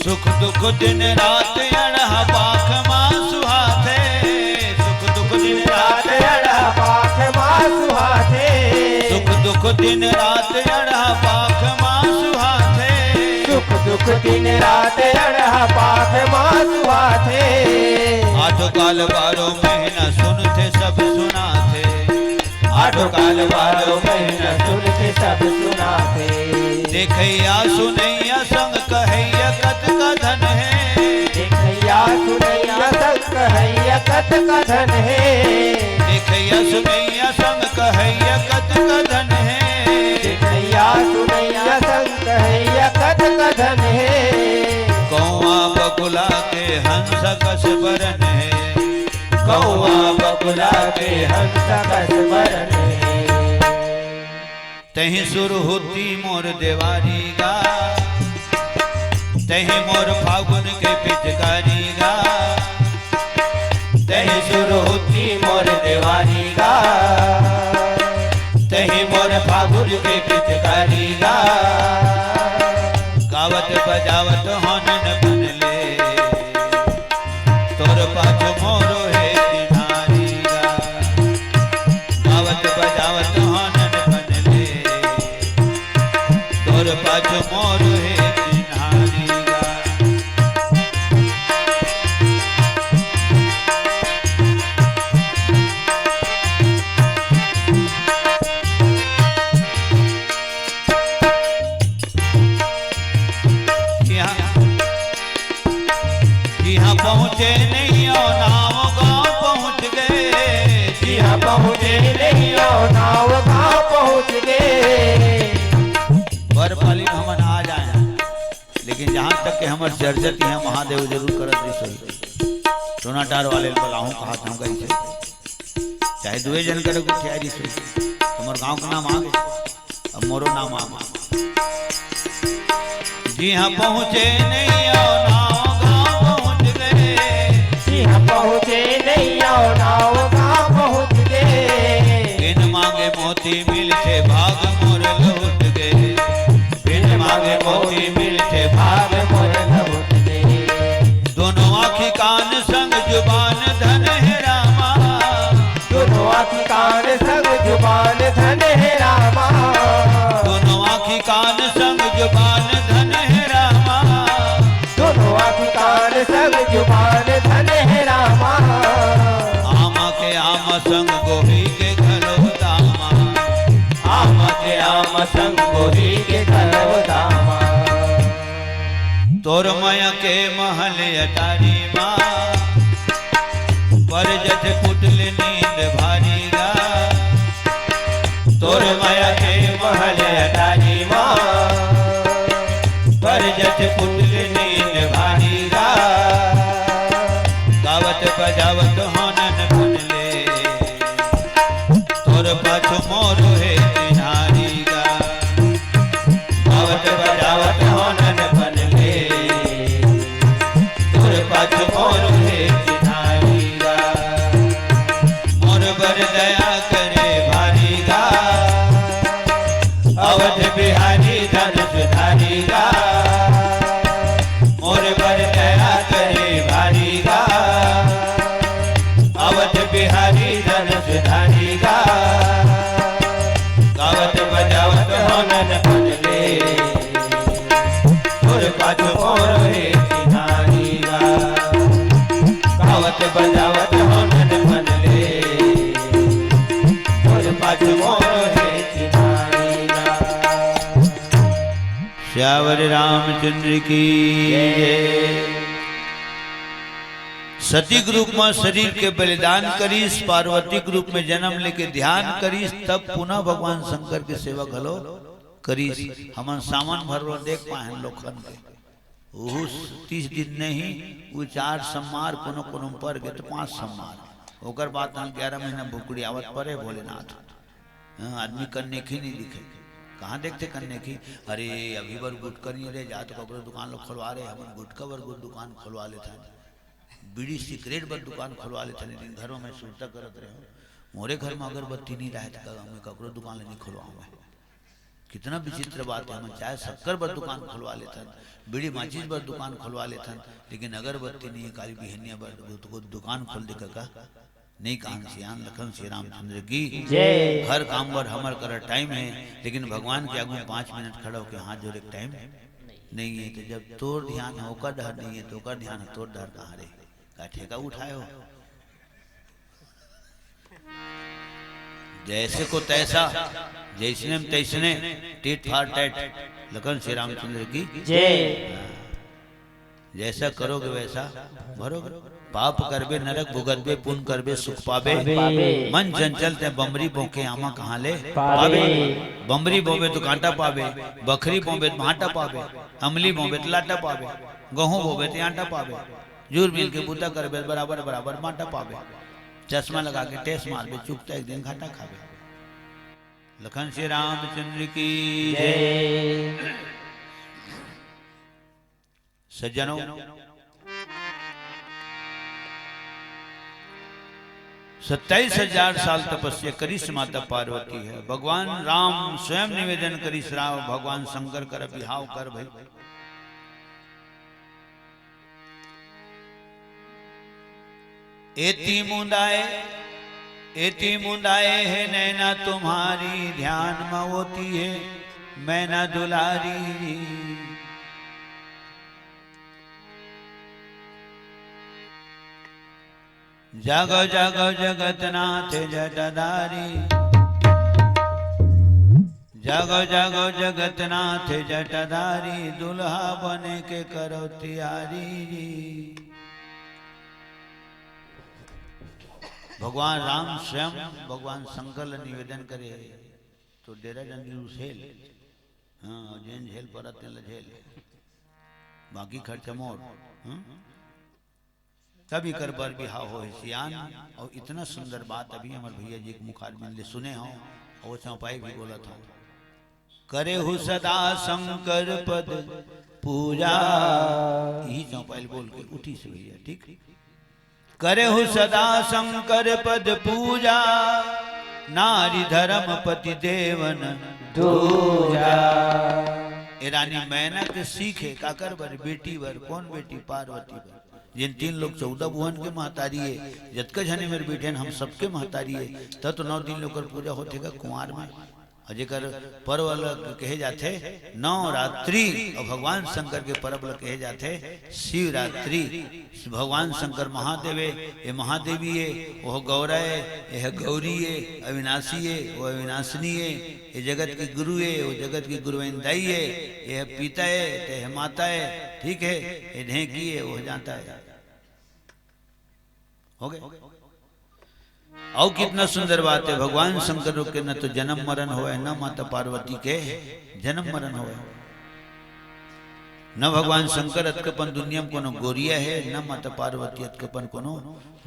सुख दुख दिन रात अड़ह पाख माँ सुहाथे। सुख दुख दिन रात अड़ह पाख माँ सुहाथे। सुख दुख दिन रात अड़ह पाख माँ सुहाथे। सुख दुख दिन रात अड़ह पाख माँ सुहाथे। आठो काल बारो महीना सुनते सब सुनाथे। आठो काल बारो महीना सुनते सब सुनाथे। देखैया सुनैया संग कहैया कत का धन है। देखैया सुनैया संग कहैया कत का धन है। देखैया सुनैया संग कहैया कत का धन है। देखैया सुनैया संग कहैया कत का धन है। कौआ बकुला के हंस कस बरन है। कौआ बकुला के हंस कस बरन है। तही सुर होती मोर देवारी गा। तही मोर फागुन के पिचकारी गा। तही सुर होती मोर देवारी गा। तही मोर फागुन के पिचकारी गा। गावत बजावत होनन बनले तोर पाछ मोर हे जिधारी गा। गावत बजावत होनन बनले तोर पाछ मोर हे जिधारी गा। यहाँ पहुँचे नहीं और नाव गाँव पहुँच गए। जी हाँ पहुँचे नहीं और नाव गाँव पहुँच गए। बर्फाली में हमन आ जाए, लेकिन जहाँ तक के हमर चर्चत है महादेव जरूर करत रही। सोनाटार वाले बलाहू कहा था कैसे चाहे दुए जन करे तैयारी से तुम्हारे गांव का नाम आ गए, अब मोरो नाम आ गया। जी हाँ पहुँचे नहीं और नाव गाँव पहुँच गए। जी हाँ पहुँचे नहीं और नाव गाँव पहुँच गए। बिन मांगे मोती मिलते भाग मोर लौट गए। बिन मांगे मोती मिलते भाग मोर लौट गए। दोनों आँखी कान संग जुबान धन है रामा। दोनों आँखी कान संग जुबान धन है रामा। दोनों आँखी कान संग जुबान धन है रामा। दोनों आँखी कान संग जुबान धन है रामा। आमा के आम संग गोही के घलो दामा। आमा के आम संग गोही के घलो दामा। तोर माया के महल अटारी माँ पर जत कुटल नींद भारी गा। तोर माया के महल अटारी माँ पर जत कुटल नींद भारी गा। गावत बजावत होनन बनले तोर पाछो मोर है तिहारी गा। गावत बजावत होनन बनले तोर पाछो मोर है तिहारी गा। मोर बर दया करे भारी गा। अवध बिहारी धन सुधारी गा। मोर बर दया करे भारी गा। अवध बिहारी धन सुधारी गा। गावत बजावत होनन बनले तोर पाछो मोर है तिहारी गा। गावत बजावत होनन बनले तोर पाछो मोर है तिहारी गा। श्यावर रामचंद्र की जय। सती रूप में शरीर के बलिदान करीस, पार्वती रूप में जन्म लेके ध्यान करीस, तब पुनः भगवान शंकर की सेवा घलो करीस। हमन सामान भरलो देख पाए लोखन के 30 दिन नहीं वो 4 सम्मार कोनो पर गए तो 5 सम्मार। ओकर बाद 11 महीना भुकड़ी आवत परे भोलेनाथ। आदमी कन्ने की नहीं दिखे, कहाँ देखते कन्ने की। अरे अभी बर गुटका नहीं रे जा तो कपड़े दुकान लोग खुलवा रहे, हम गुटका बर दुकान खुलवा लेते हैं, बीड़ी सिगरेट बर दुकान खुलवा लेते हैं। लेकिन घरों में सुरता करत रहे मोरे घर में अगरबत्ती नहीं रहे तो हमें कपड़े दुकान नहीं खुलवाऊंगा। कितना विचित्र बात है। हम चाहे शक्कर बर दुकान खुलवा लेते हैं, बीड़ी माचिस बर दुकान खुलवा लेते हैं, लेकिन अगरबत्ती नहीं है काली बिहनिया बर तो दुकान खोल दे का नहीं। कहान सियान लखन श्री रामचंद्र की जय। हर काम पर हमर कर टाइम है, लेकिन भगवान के आगू 5 मिनट खड़ा होकर हाथ जोड़े टाइम नहीं है। तो जब तोर ध्यान होकर डर नहीं है तो ओकर ध्यान है, तोर डर कहाँ रे का ठेका उठाए हो। जैसे को तैसा जैसने में तैसने टिट फार टैट लखन श्री रामचंद्र की जय। जैसा करोगे वैसा भरोगे। पाप करबे नरक भुगतबे, पुण्य करबे सुख पाबे। मन चंचल ते बमरी भोंके आमा कहाँ ले पाबे। बमरी बोबे तो कांटा पाबे, बखरी बोबे तो भाटा पाबे, अमली बोबे तो लाटा पाबे, गेहूं बोबे तो आटा पाबे, जूर मिल के बूता करबे बराबर बराबर माटा पाबे। चश्मा लगा के टेस्ट मारबे चुकता एक दिन घाटा खाबे। लखन श्री रामचंद्र की जय। सज्जनों, 27,000 साल तपस्या करीस माता पार्वती है। भगवान राम स्वयं निवेदन करीस राव भगवान शंकर कर बिहाव कर भाई। एती मुंदाए है नैना तुम्हारी, ध्यान में होती है मैना दुलारी। जागो जागो जगतनाथ जटाधारी, जागो जागो जगतनाथ जटाधारी, दुल्हा बने के करो तैयारी। भगवान राम स्वयं भगवान शंकर निवेदन करे तो डेरा डंडी झेल, हाँ जेन झेल पर झेल बाकी खर्चा मोर। तभी कर बर बिहा हो सियान। और इतना सुंदर बात अभी हमारे भैया जी के मुखार मिले सुने हो, और वो चौपाई भी बोला था, करे हु सदा शंकर पद पूजा, यही चौपाई बोल के उठी से भैया, ठीक। करे हु सदा शंकर पद पूजा, नारी धर्म पति देवन दूजा। ए रानी मैनक सीखे काकर बर बेटी बर, कौन बेटी? पार्वती बर। जिन 3 लोग 14 भुवन के महतारी है, जतक झने मेरे बेटे हम सबके महतारी है, तब तो 9 दिन लोग पूजा होते का कुंवार में। अजेकर पर्व कहे जाते नवरात्रि, और भगवान शंकर के पर्व कहे जाते शिवरात्रि। भगवान शंकर महादेवे, ये महादेवी है, वह गौरा है, यह गौरी है, अविनाशी है, वह अविनाशिनी है, ये जगत की गुरु है, वो जगत की गुरुवेंदाई है, यह पिता है, यह माता है, ठीक है, ये ढेंकी है, वो जानता है। हो गए। और कितना सुंदर बात है, भगवान शंकर के न तो जन्म मरण होए, न माता पार्वती के जन्म मरण होए। न भगवान शंकर अतकपन दुनिया में कोनो गोरिया है, न माता पार्वती अतकपन कोनो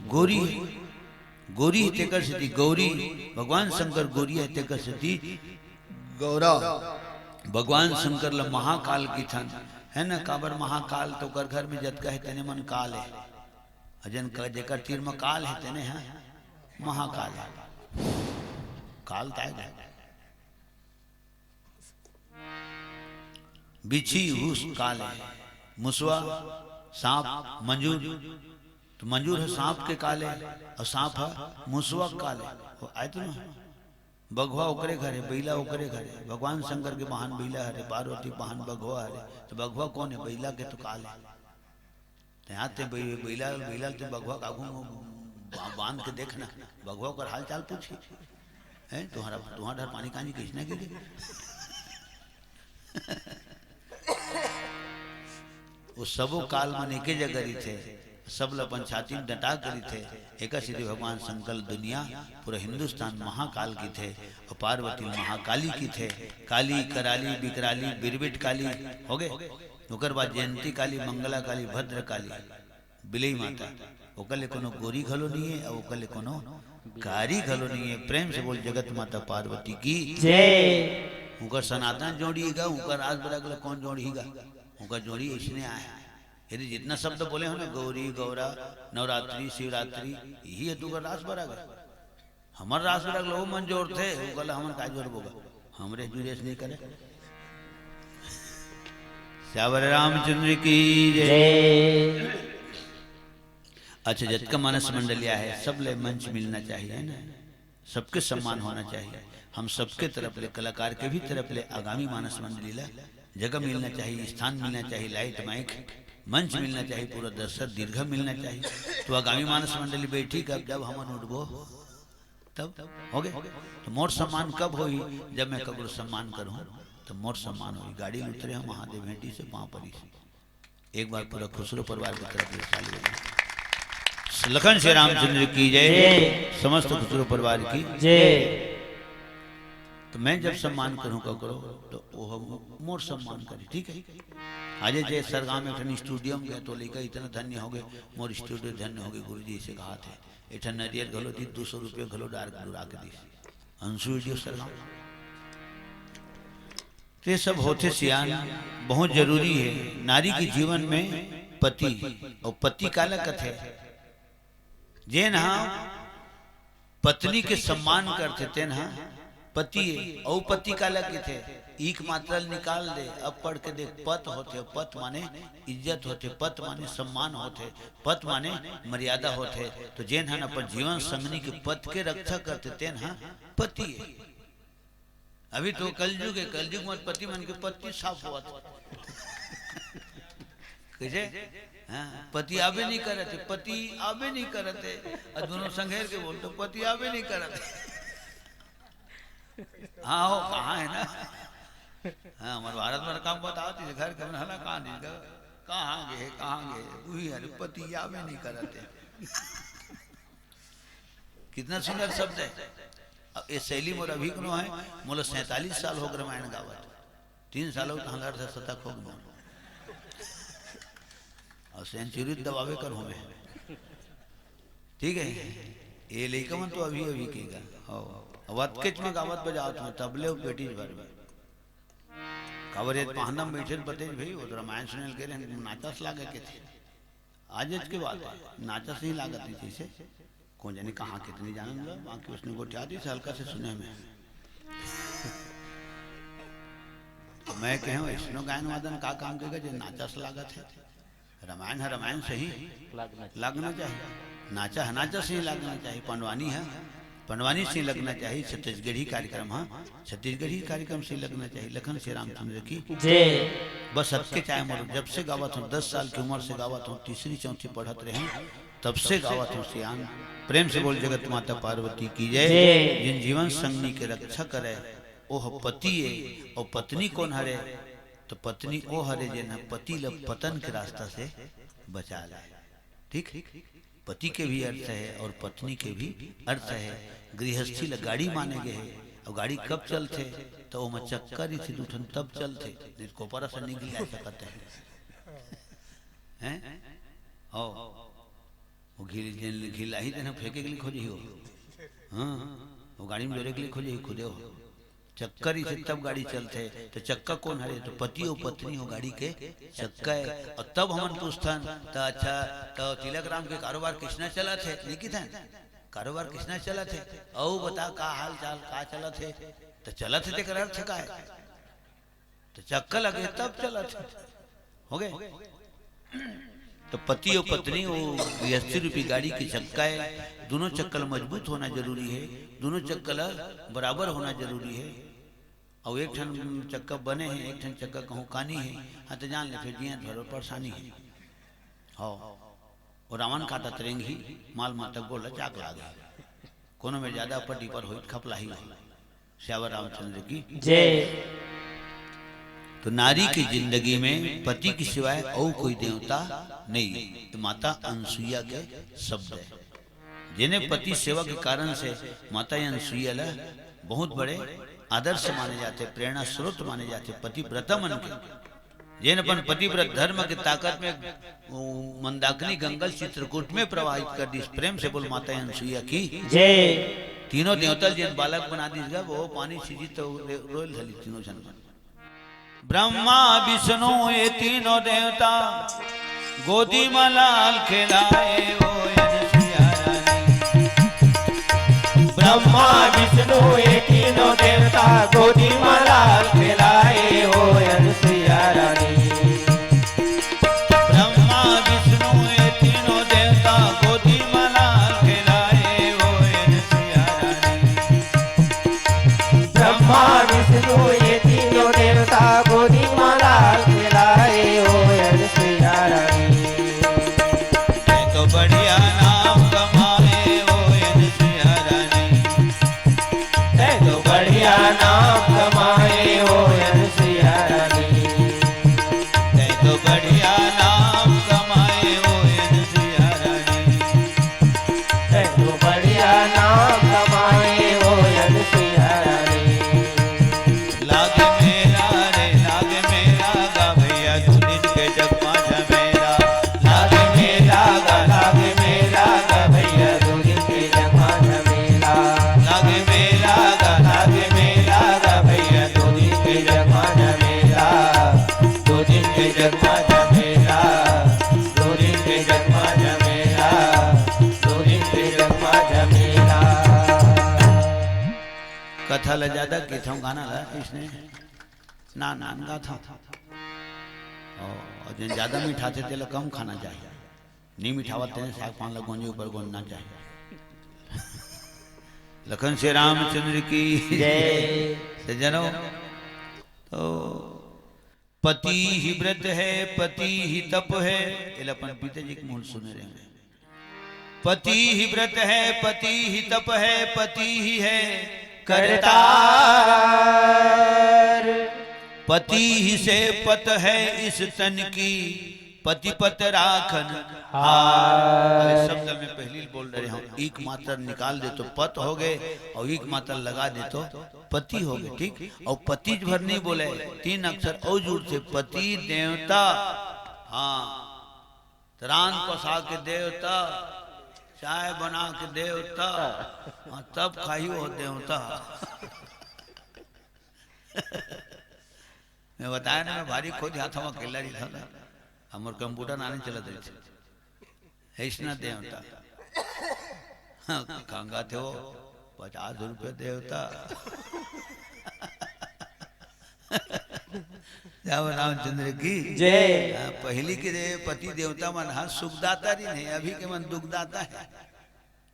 गोरी है। गोरी तेकर सिद्धि गौरी, भगवान शंकर गोरी है तेकर सिद्धि गौरा। भगवान शंकर ल महाकाल की थन है न, काबर महाकाल तो कर घर में जतका है तेने मन काल है, अजन का जेकर तीर में काल है तेने है महाकाल है। काल ताय बिछी हुस काल है, मुसवा सांप मंजूर, तो मंजूर है सांप के काले, और सांप है मुसवा काले। आए तो ना बघवा ओकरे घरे, बैला ओकरे घरे। भगवान शंकर के महान बैला हरे, पार्वती महान बघवा हरे। तो बघवा कौन है? बैला के तो काल है। यहाँ ते बैला बैला ते बघवा कागू बांध के देखना, बघवा कर हाल चाल पूछी है, तुम्हारा डर पानी कानी किसने के वो सबो काल मन एके जगह थे, सब लपन छाती में डटा करी थे। एक सीधे भगवान शंकर दुनिया पूरा हिंदुस्तान महाकाल की थे, और पार्वती महाकाली की थे। काली कराली बिकराली बिरबिट काली हो गए। ओकर बाद जयंती काली, मंगला काली, भद्र काली, बिलई माता। ओकले कोनो गोरी घलो नहीं है, और ओकले कोनो कारी घलो नहीं है। प्रेम से बोल जगत माता पार्वती की जय। उनका सनातन जोड़िएगा, उनका राज बरागला कौन जोड़िएगा? उनका जोड़ी इसने आया। यदि जितना शब्द बोले हो ना, गौरी गौरा नवरात्रि शिवरात्रि, यही है तुका रास बरागर। हमार रास बराग लोग मन जोड़ थे, उनका हमन का जोड़ बोगा, हमरे जुरेश नहीं करे। श्यावर रामचंद्र की जय। अच्छा, जतका मानस मंडलिया है, सब ले मंच मिलना चाहिए ना, सबके सम्मान होना चाहिए। हम सबके तरफ ले, कलाकार के भी तरफ ले, आगामी मानस मंडली जगह मिलना चाहिए, स्थान मिलना चाहिए, लाइट माइक मंच मिलना चाहिए, पूरा दर्शक दीर्घ मिलना चाहिए। तो आगामी मानस मंडली बैठी कब? जब हम उठबो तब हो गए। तो मोर सम्मान कब होई? जब मैं कबूर सम्मान करूं तो मोर सम्मान होई। गाड़ी में उतरे हम महादेव भेंटी से पाँव परी से। एक बार पूरा खुसरो परिवार की तरफ लखन श्री रामचंद्र की जय, समस्त खुसरो परिवार की जय। तो मैं जब सम्मान करूं करो तो वो मोर सम्मान करे, ठीक है। आज जय सरगाम में स्टूडियो में गए तो लेकर इतना धन्य हो गए, मोर स्टूडियो धन्य हो गए। गुरु जी से कहा थे इतना नरियर घलो दी, 200 रुपये घलो डार डुरा के दी अंशु वीडियो सरगाम। तो ये सब होते सियान बहुत जरूरी है नारी के जीवन में। पति और पति काला कथे जे ना पत्नी के सम्मान करते थे ना, पति और पति काला के थे। एक मात्रा निकाल दे, अब पढ़ के देख, पत होते, पत माने इज्जत होते, पत माने सम्मान होते, पत माने मर्यादा होते। तो जेन हन अपन जीवन संगनी के पत के रक्षा करते तेन हाँ पति है। अभी तो कलयुग है, कलयुग में पति मन के पति साफ हुआ कैसे? हाँ, पति आवे नहीं करते, पति आवे नहीं करते, और दोनों संघेर के बोलते पति आवे नहीं करते। हाँ हो कहाँ है ना। हाँ, हमारे भारत में काम बताओ थी घर के हला कहाँ नहीं कहाँ गए वही अरे पति आवे नहीं करते। कितना सुंदर शब्द है। अब ये शैली मोर अभी कनो है मोला 47 साल हो रामायण गावत 3 साल हो हंगार से शतक हो गए और सेंचुरी दबावे कर हमें ठीक है। ये लेकमन तो अभी अभी केगा हो अवत केच में गावत बजावत में तबले और पेटी भर में कावरे पहनम बैठे बतेज भाई वो रामायण सुनल के रे नाचस लागे के थे आज के बात है नाचस नहीं लागत थी जैसे कौन जाने कहाँ कितनी जानन लो बाकी उसने गोटिया दी से हल्का से सुने में तो मैं कहूँ इसनो गायन वादन का काम करेगा जो नाचस लागत है रामायण है रामायण सही लगना चाहिए नाचा है नाचा से लगना चाहिए पंडवानी है पंडवानी से लगना चाहिए छत्तीसगढ़ी कार्यक्रम हाँ छत्तीसगढ़ी कार्यक्रम से लगना चाहिए लखन श्री रामचंद्र की जय बस सबके चाहे मोर जब से गावत हूँ 10 साल की उम्र से गावत हूँ तीसरी चौथी पढ़त रहे तब से गावत हूँ सियान प्रेम से बोल जगत माता पार्वती की जय। जिन जीवन संगनी के रक्षा करे ओह पति है और पत्नी कौन हरे तो पत्नी ओ हरे जे न पति ल पतन के रास्ता से बचा लाए ठीक। पति के भी अर्थ है और पत्नी के भी अर्थ है। गृहस्थी ल गाड़ी माने गए और गाड़ी कब चलते तो वो चक्कर ही थी उठन तब चलते जिसको पर से निकल जा सकते हैं ओ वो घिला ही देना फेंके के लिए खोजी हो हाँ वो गाड़ी में जोड़े के लिए खोजी खुदे हो चक्कर ही से तब गाड़ी चलते तो चक्का कौन हरे तो पति और पत्नी हो गाड़ी के चक्का है। और तब हम पूछतन तो अच्छा तो तिलक राम के कारोबार किसना चला थे लिखित है कारोबार किसना चला थे औ बता का हाल चाल का चला थे तो चला थे तेकर अर्थ का है तो चक्का लगे तब चला थे हो गए। तो पति और पत्नी वो 80 रुपये गाड़ी की चक्का है दोनों चक्कर मजबूत होना जरूरी है दोनों चक्कर बराबर होना जरूरी है। और एक ठन चक्का बने हैं एक ठन चक्का कहूँ कानी है हाँ तो जान ले फिर जिया थोड़ा परेशानी है हाँ और रावण काटा तरेंगी माल माता गोला चाक लागे कोनो में ज्यादा पट्टी पर हुई खपला ही श्यावर रामचंद्र की जय। तो नारी की जिंदगी में पति की सिवाय और कोई देवता नहीं तो माता अनसुईया के शब्द है जिन्हें पति सेवा के कारण से माता अनसुईया बहुत बड़े आदर्श माने जाते प्रेरणा स्रोत माने जाते पतिव्रता मन के जिन अपन पतिव्रत धर्म की ताकत में मंदाकिनी गंगल चित्रकूट में प्रवाहित कर दी प्रेम से बोल माता अनसुईया की जय। तीनों देवता जिन बालक बना दी वो पानी सीजी तो रोल धली तीनों जन ब्रह्मा विष्णु ये तीनों देवता गोदी में लाल खिलाए वो अनसुईया रानी ब्रह्मा विष्णु ये तीनों देवता गोदी में लाल खिलाए हो अनसुईया रानी ब्रह्मा विष्णु ये तीनों देवता गोदी में लाल खिलाए वो अनसुईया रानी ब्रह्मा विष्णु ये तीनों देवता गोदी में लाल खिलाए हो अनसुईया रानी तो बढ़िया नाम कमाए वो अनसुईया रानी तो बढ़िया नाम कमाए हो अनसुईया रानी तो बढ़िया नाम कमाए वो अनसुईया रानी तो बढ़िया नाम कमाए हो अनसुईया रानी लागे मेरा रे लागे मेरा गा भैया तू दिन के जग पाछा मेरा लागे मेरा गा भैया दो दिन के जगमा झमेला लागे मेरा गा भैया दो दिन के जगमा झमेला दो दिन के जगमा झमेला दो दिन के जगमा झमेला दो दिन के जगमा झमेला। कथा ल ज्यादा की था गाना ला इसने ना नान गा था और जिन ज्यादा मीठा थे तेल कम खाना चाहिए नहीं मीठावत तेने साग पान लगोंजे ऊपर गोंदना चाहिए। लखन श्री रामचंद्र की जय। सज्जनों तो पति ही व्रत है पति ही तप है ये अपन पिताजी के मुंह सुने रहे हैं पति ही व्रत है पति ही तप है पति ही है करतार पति ही से पत है इस तन की पति पत राखन अरे शब्द में पहली बोल रहे हम, एक मात्रा निकाल दे तो पत हो गए और एक मात्रा लगा दे तो पति हो गए, ठीक। और पति भर नहीं बोले, 3 अक्षर और जुड़ते, पति देवता, हाँ, त्राण पसा के देवता, चाय बना के देवता, हाँ, तब खाई हो देवता। मैं बताया ना, मैं भारी खोज हाथ में अकेला ही था, हमार कंप्यूटर आने चला थे ऐसा देवता, हाँ, खांगा थे वो 50 रुपये देवता। रामचंद्र की जय। पहली के पति देवता मन हाँ सुखदाता ही नहीं, अभी के मन दुखदाता है।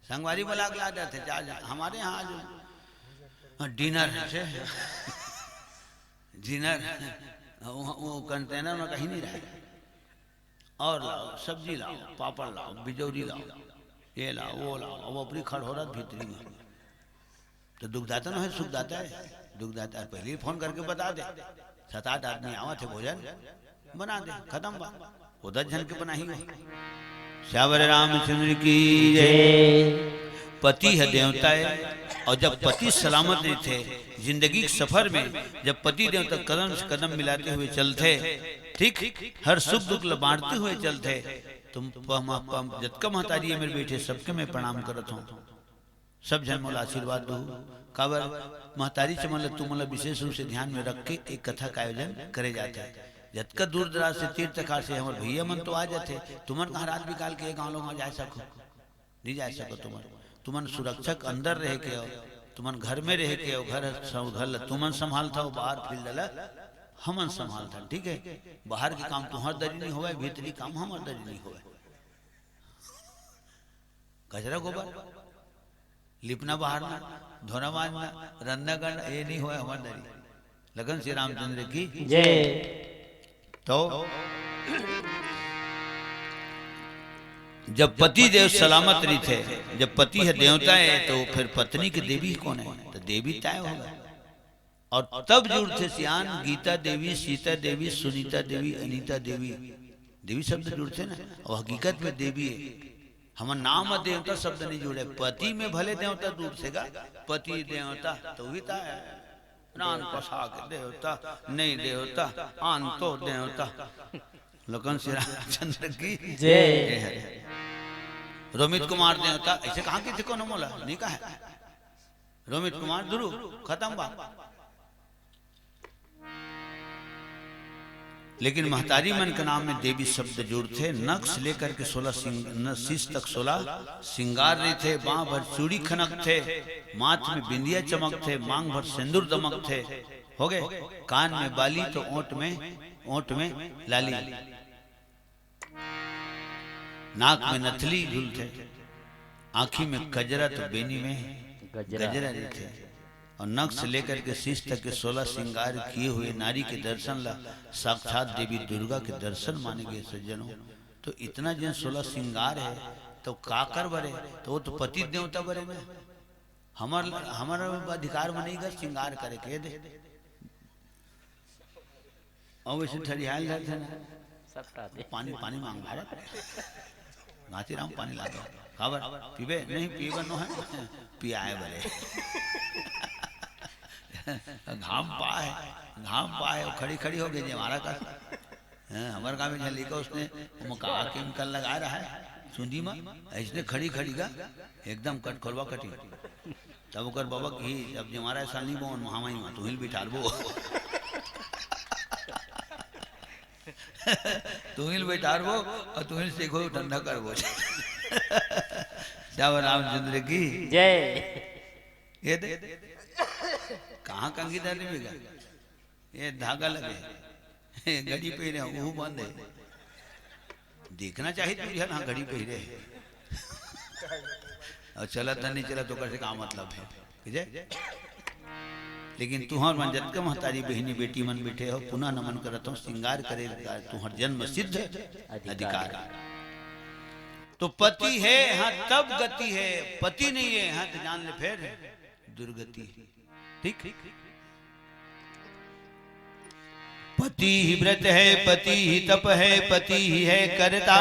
संगवारी बोला ला जाते हमारे यहाँ आज डिनर है, डिनर वो कंटेनर में कहीं नहीं रहे, और लाओ सब्जी लाओ, पापड़ लाओ, बिजौरी लाओ, ये लाओ वो लाओ, अब अपनी खड़ हो रहा भीतरी में, तो दुखदाता ना है सुखदाता है। दुखदाता पहले ही फोन करके बता दे, 7-8 आदमी आवा थे, भोजन बना दे, खत्म बात, वो 10 जन के बना ही हो। श्यावर रामचंद्र की जय। पति है देवता है, और जब पति सलामत नहीं थे जिंदगी के सफर में, जब पति देवता कदम से कदम मिलाते हुए चलते, ठीक, हर सुख दुख बांटते हुए चलते, तुम जतका महतारी है मेरे बेटे सबके मैं प्रणाम करत हूँ, सब जन मोला आशीर्वाद दो। काबर महतारी से मतलब तुम मतलब विशेष रूप से ध्यान में रख के एक कथा का आयोजन करे जाता है। जतका दूर दराज से तीर्थ खार से हमारे भैया मन तो आ जाते, तुमन कहाँ रात निकाल के गाँव लोग जा सको, नहीं जा सको, तुमन सुरक्षक अंदर रह के हो, तुमन घर में रह के हो, घर तुमन संभालता हो, बाहर फील्ड डला हमन संभालता, ठीक है। बाहर के काम तुम्हार दरी नहीं होवे, भीतरी काम हमार दरी नहीं होवे। कचरा गोबर लिपना बहारना, धोना मारना, रंधा करना, ये नहीं हुआ हमारे दरी। लगन श्री रामचंद्र की जय। तो जब पति देव सलामत नहीं थे, जब पति है देवता है, तो फिर पत्नी की देवी कौन है, तो देवी तय होगा। और तब जुड़ थे सियान, गीता देवी, सीता देवी, सुनीता देवी, अनीता देवी, देवी शब्द जुड़ते ना, और हकीकत में देवी है। हम नाम देवता शब्द नहीं जुड़े, पति में भले देवता दूर से गा, पति देवता तो भी है, प्राण पसा के देवता, नहीं देवता आन तो देवता। लोकन श्री रामचंद्र की जय। रोमित कुमार देवता, ऐसे कहाँ की थे, कौन मोला नहीं कहा है, रोमित कुमार ध्रुव, खत्म बात। लेकिन महतारी मन के नाम में देवी शब्द जुड़ थे। नक्श लेकर के 16 शीश तक 16 श्रृंगार रहे थे, बाँ भर चूड़ी खनक थे, माथ में बिंदिया चमक थे, मांग भर सिंदूर दमक थे, हो गए, कान में बाली तो ओंठ में लाली, नाक में नथली झूल थे, आँखी में कजरा तो बेनी में गजरा रहे थे, और नक्श लेकर के शीश तक के 16 श्रृंगार किए हुए नारी के दर्शन ला साक्षात देवी दुर्गा के दर्शन माने गए सज्जनों। तो इतना जन 16 श्रृंगार है तो काकर बरे, तो वो तो पति देवता बरे में, हमारा अधिकार बनेगा श्रृंगार करे के दे। और वैसे ठरियाल रहते ना, पानी पानी मांग भारत नाची राम पानी ला दो, खबर पीबे नहीं, पीबे नो है, पियाए बरे। घाम पाए खड़ी खड़ी हो गई हमारा का, हमारे गाँव में लिखा उसने मका केमिकल लगा रहा है सुंदी में, ऐसने खड़ी खड़ी का एकदम कट खोलवा कटी, तब ओकर बाबा की जब हमारा साल नहीं बोन महामाई में तुहिल बिठार बो, तुहिल बिठार बो और तुहिल सीखो ठंडा कर बो। श्याम रामचंद्र की जय। ये दे कहाँ कंगी दादी में गया, ये धागा लगे, घड़ी पहने वो बंद है, देखना चाहिए तुझे ना घड़ी पहने, और चला था नहीं चला तो कैसे का मतलब है। लेकिन तुहर मन जत का महतारी बहनी बेटी मन बैठे हो, पुनः नमन करत हो, श्रृंगार करे तुहर जन्म सिद्ध अधिकार। तो पति है हाँ तब गति है, पति नहीं है हाँ तो जान ले फिर दुर्गति। ठीक, पति ही व्रत है, पति ही तप है, पति ही है करता,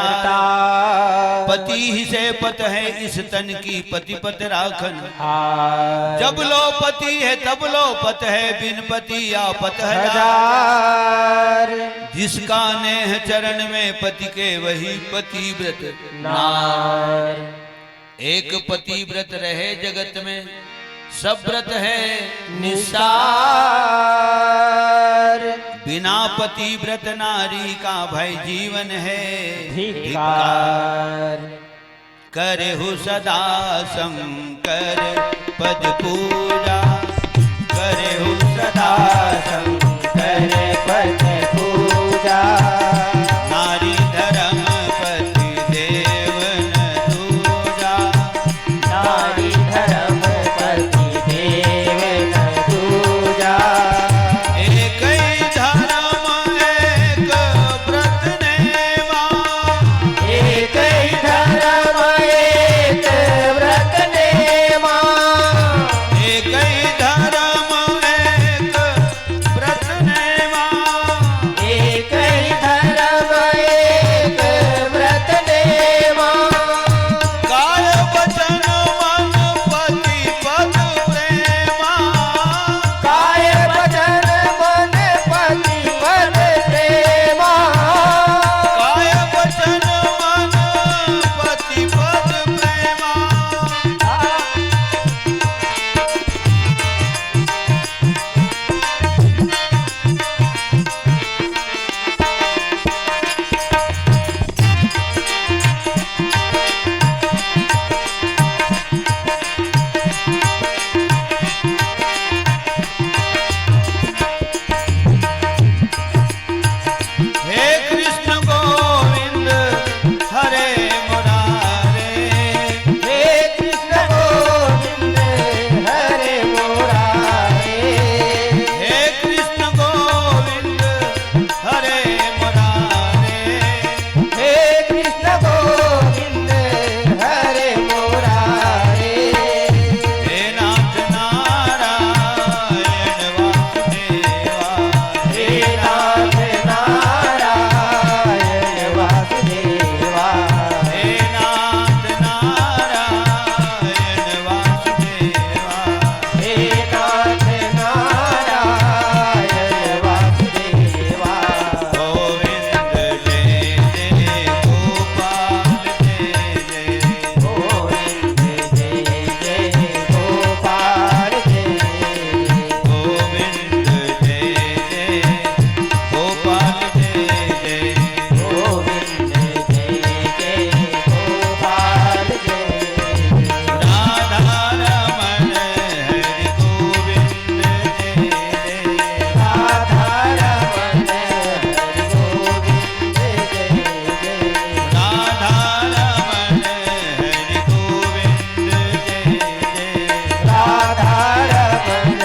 पति ही से पत है इस तन की पति पत राखन। जब लो पति है तब लो पत है, बिन पति आपत हजार। जिसका नेह चरण में पति के वही पति व्रत नार। एक पति व्रत रहे जगत में, सब व्रत है निस्सार। बिना पति व्रत नारी का भय जीवन है धिक्कार। करे हो सदा शंकर पद पूजा, करे हो सदा शंकर पद पूजा। नारी धर्म पति देव न दूजा, नारी धर्म पति देव न दूजा। एक ही धर्म एक व्रत नेवा, एक ही धर्म एक व्रत नेवा। एक ही धर्म एक व्रत नेवा, एक ही धर्म एक व्रत नेवा। काय वचन मन पति पद प्रेमा, काय वचन मन पति पद प्रेमा। काय वचन मन पति पद प्रेमा। हे कृष्ण गोविंद हरे मुरारे, हे कृष्ण गोविंद हरे मुरारे। हे कृष्ण गोविंद हरे मुरारे, हे कृष्ण गोविंद हरे मुरारे। हे नाथ नारायण वासुदेवा, हे नाथ नारायण वासुदेवा, हे नाथ नारायण वासुदेवा, हे नाथ नारायण वासुदेवा। गोविंद जय जय गोपाल जय जय, गोविंद जय जय गोपाल जय जय, गोविंद जय जय गोपाल जय जय, गोविंद जय जय गोपाल जय जय। राधा रमण हरि गोविंद जय जय, राधा रमण हरि गोविंद जय जय, राधा रमण हरि गोविंद जय जय, राधा रमण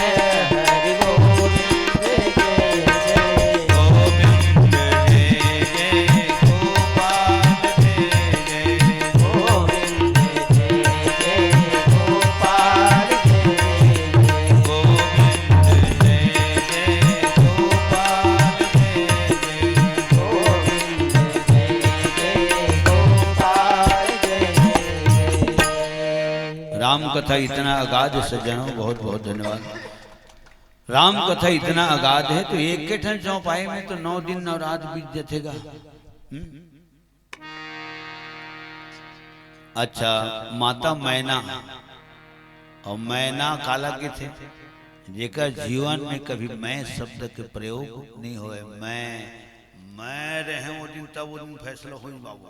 हरि गोविंद जय जय। गोविंद जय जय गोपाल जय जय, गोविंद जय जय गोपाल जय जय, गोविंद जय जय गोपाल जय जय, गोविंद जय जय गोपाल जय जय। राम कथा इतना अगाध सज्जनों, बहुत बहुत धन्यवाद। राम कथा इतना अगाध है तो एक के ठन चौपाई में तो 9 दिन 9 रात बीत जथेगा। अच्छा, माता मैना और मैना काला के थे जेकर जीवन में कभी मैं शब्द के प्रयोग नहीं होए। मैं रहे वो दिन, तब वो दिन फैसला हुई बाबू।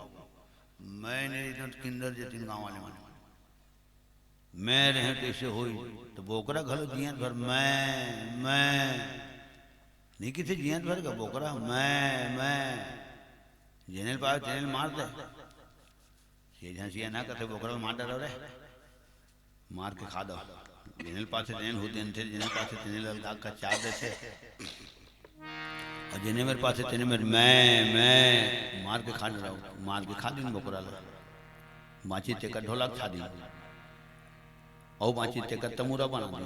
मैं नहीं किंदर जतिन गाँव वाले माने मैं रहे तो ऐसे हुई तो बोकरा घलो जियत भर मैं नहीं किसी जियत भर का बोकरा मैं जेनेल पावे जेनेल मार दे। ये झांसिया ना करते बोकरा मार डालो रे, मार के खा दो। जेनेल पासे जेनेल होते थे, जेनेल पासे जेनेल अलगा का चार देते और जेने मेरे पासे तेने मेरे मैं मार के खा रहा हूँ। मार के खा दिन बोकरा ला माची ते का ढोलक खा दी और माची ते का तमूरा बना दी।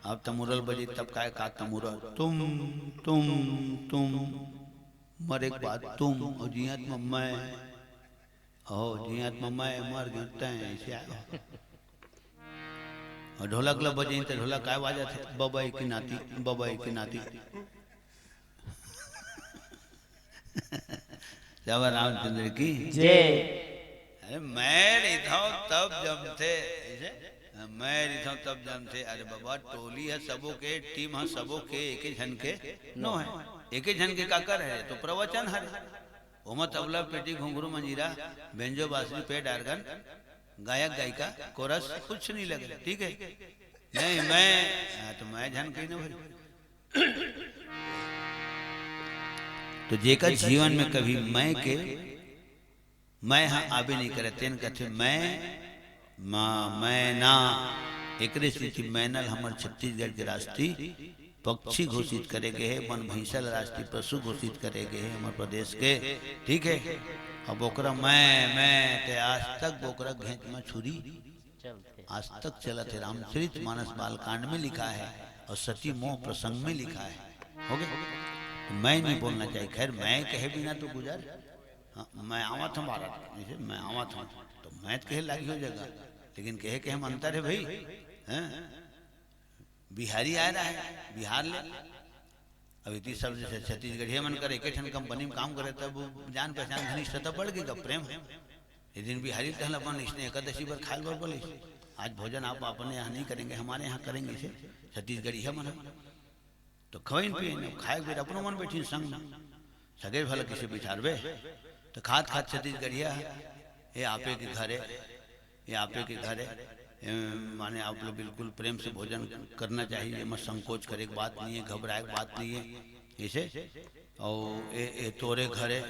अब तमुरल बजी तब काय का तमुरल तुम मर एक बात तुम और जियत में मैं हो जियत में मैं मर गए ऐसे आयो और ढोलक ला बजे तो ढोलक काय बाजा थे बबाई की नाती जब रामचंद्र की जय। अरे मैं रिधा तब जब थे मैं रिधा तब जब थे। अरे बाबा टोली है सबों के टीम है सबों के एक ही झन के नो है एक ही झन के का कर है तो प्रवचन है ओमा तबला पेटी घुंघरू मंजीरा बेंजो बांसुरी पेट आर्गन गायक गायिका कोरस कुछ नहीं लगे ठीक है नहीं मैं तो मैं झन कही ना भाई। तो जेकर जीवन में कभी मैं हाँ आबे नहीं करे तेन कथे मैं ना एक स्थिति मैनल हमार छत्तीसगढ़ के राष्ट्रीय पक्षी घोषित करे गए है वन भैंसल राष्ट्रीय पशु घोषित करे गए है हमारे प्रदेश के ठीक है। अब बोकरा मैं ते आज तक बोकरा घेंच में छुरी आज तक चला थे रामचरित मानस बालकांड में लिखा है और सती मोह प्रसंग में लिखा है हो गया। मैं नहीं बोलना चाहिए खैर मैं कहे बिना तो गुजर हाँ, मैं आवा था भारत मैं आवा था तो मैं कहे लागी हो जाएगा लेकिन कहे के हम अंतर है भाई हैं बिहारी आ रहा है बिहार ले अब इतनी सब जैसे छत्तीसगढ़ मन करे एक ठन कंपनी में काम करे तब जान पहचान घनिष्ठता बढ़ गई प्रेम है ये दिन बिहारी कहला बन इसने एकादशी पर खाल बर बोले आज भोजन आप अपने यहाँ नहीं करेंगे हमारे यहाँ करेंगे इसे छत्तीसगढ़ी है मन तो खवाइन पिए खाए फिर अपनो मन बैठी संग सगे भला किसी बिचारबे तो खात छत्तीसगढ़िया ये आपे के घर है ये आपे के घर है माने आप लोग बिल्कुल प्रेम से भोजन करना चाहिए मत संकोच करे एक बात नहीं है घबराए बात नहीं है इसे और ये तोरे घर है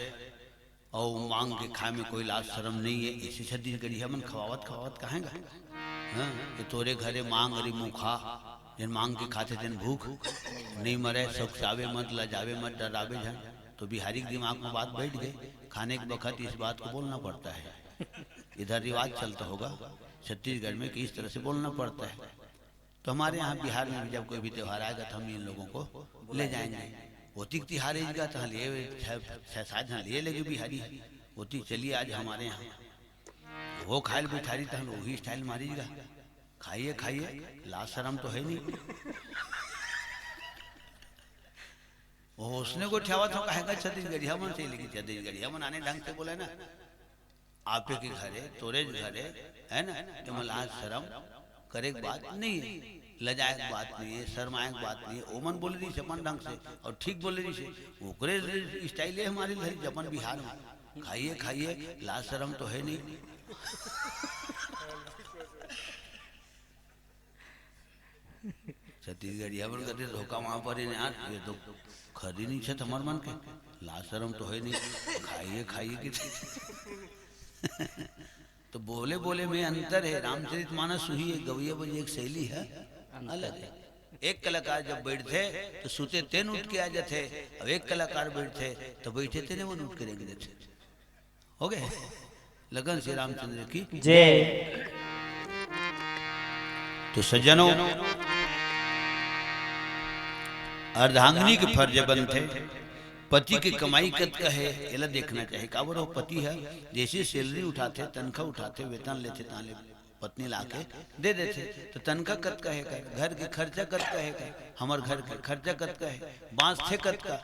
और मांग के खाए में कोई लाज शर्म नहीं है इसे छत्तीसगढ़िया मन खवावत कहेंगे हाँ ये तोरे घरे मांग अरे मुखा जिन मांग के खाते दिन भूख नहीं मरे शौक चावे मत लजावे मत डरावे झन तो बिहारी के दिमाग में बात बैठ गई खाने के वक्त इस बात को बोलना पड़ता है इधर रिवाज चलता होगा छत्तीसगढ़ में कि इस तरह से बोलना पड़ता है। तो हमारे यहाँ बिहार में भी जब कोई भी त्यौहार आएगा तो हम इन लोगों को ले जाएंगे होती तिहार आएगा तो लिए 6-7 लिए लेगी बिहारी होती चलिए आज हमारे यहाँ वो खायल बिठारी तो हम वही स्टाइल मारीगा खाइए लाज शर्म तो है नहीं वो उसने को ठेवा तो कहेगा छत्तीसगढ़िया मन से लेकिन छत्तीसगढ़िया मन आने ढंग से बोले ना आपे के घरे तोरे घरे है ना तो लाज शर्म करे बात नहीं है लजाए बात नहीं है शर्माए बात नहीं है ओमन बोले रही अपन ढंग से और ठीक बोले रही से ओकरे स्टाइल है हमारे घर जपन बिहार में खाइए लाज शर्म तो है नहीं छत्तीसगढ़िया पर कहते धोखा वहां पर यार ये तो खरी नहीं है हमार मन के लाज शर्म तो है नहीं खाइए कि तो बोले में अंतर है रामचरित मानस हुई एक गवैया बजी एक शैली है अलग है। एक कलाकार जब बैठते तो सुते तेन उठ के आ जाते अब एक कलाकार बैठते तो बैठे तेने मन उठ के रेंग देते हो गए। लगन श्री रामचंद्र की जय। तो सज्जनों अर्धांगिनी के फर्ज बनते पति की कमाई कत का है एला देखना चाहिए काबर पति है जैसे सैलरी उठाते तनख्वाह उठाते वेतन लेते ताले पत्नी लाके दे देते तो तनख्वाह कत का है घर के खर्चा कत का है हमार घर के खर्चा कत का है बांस थे कत का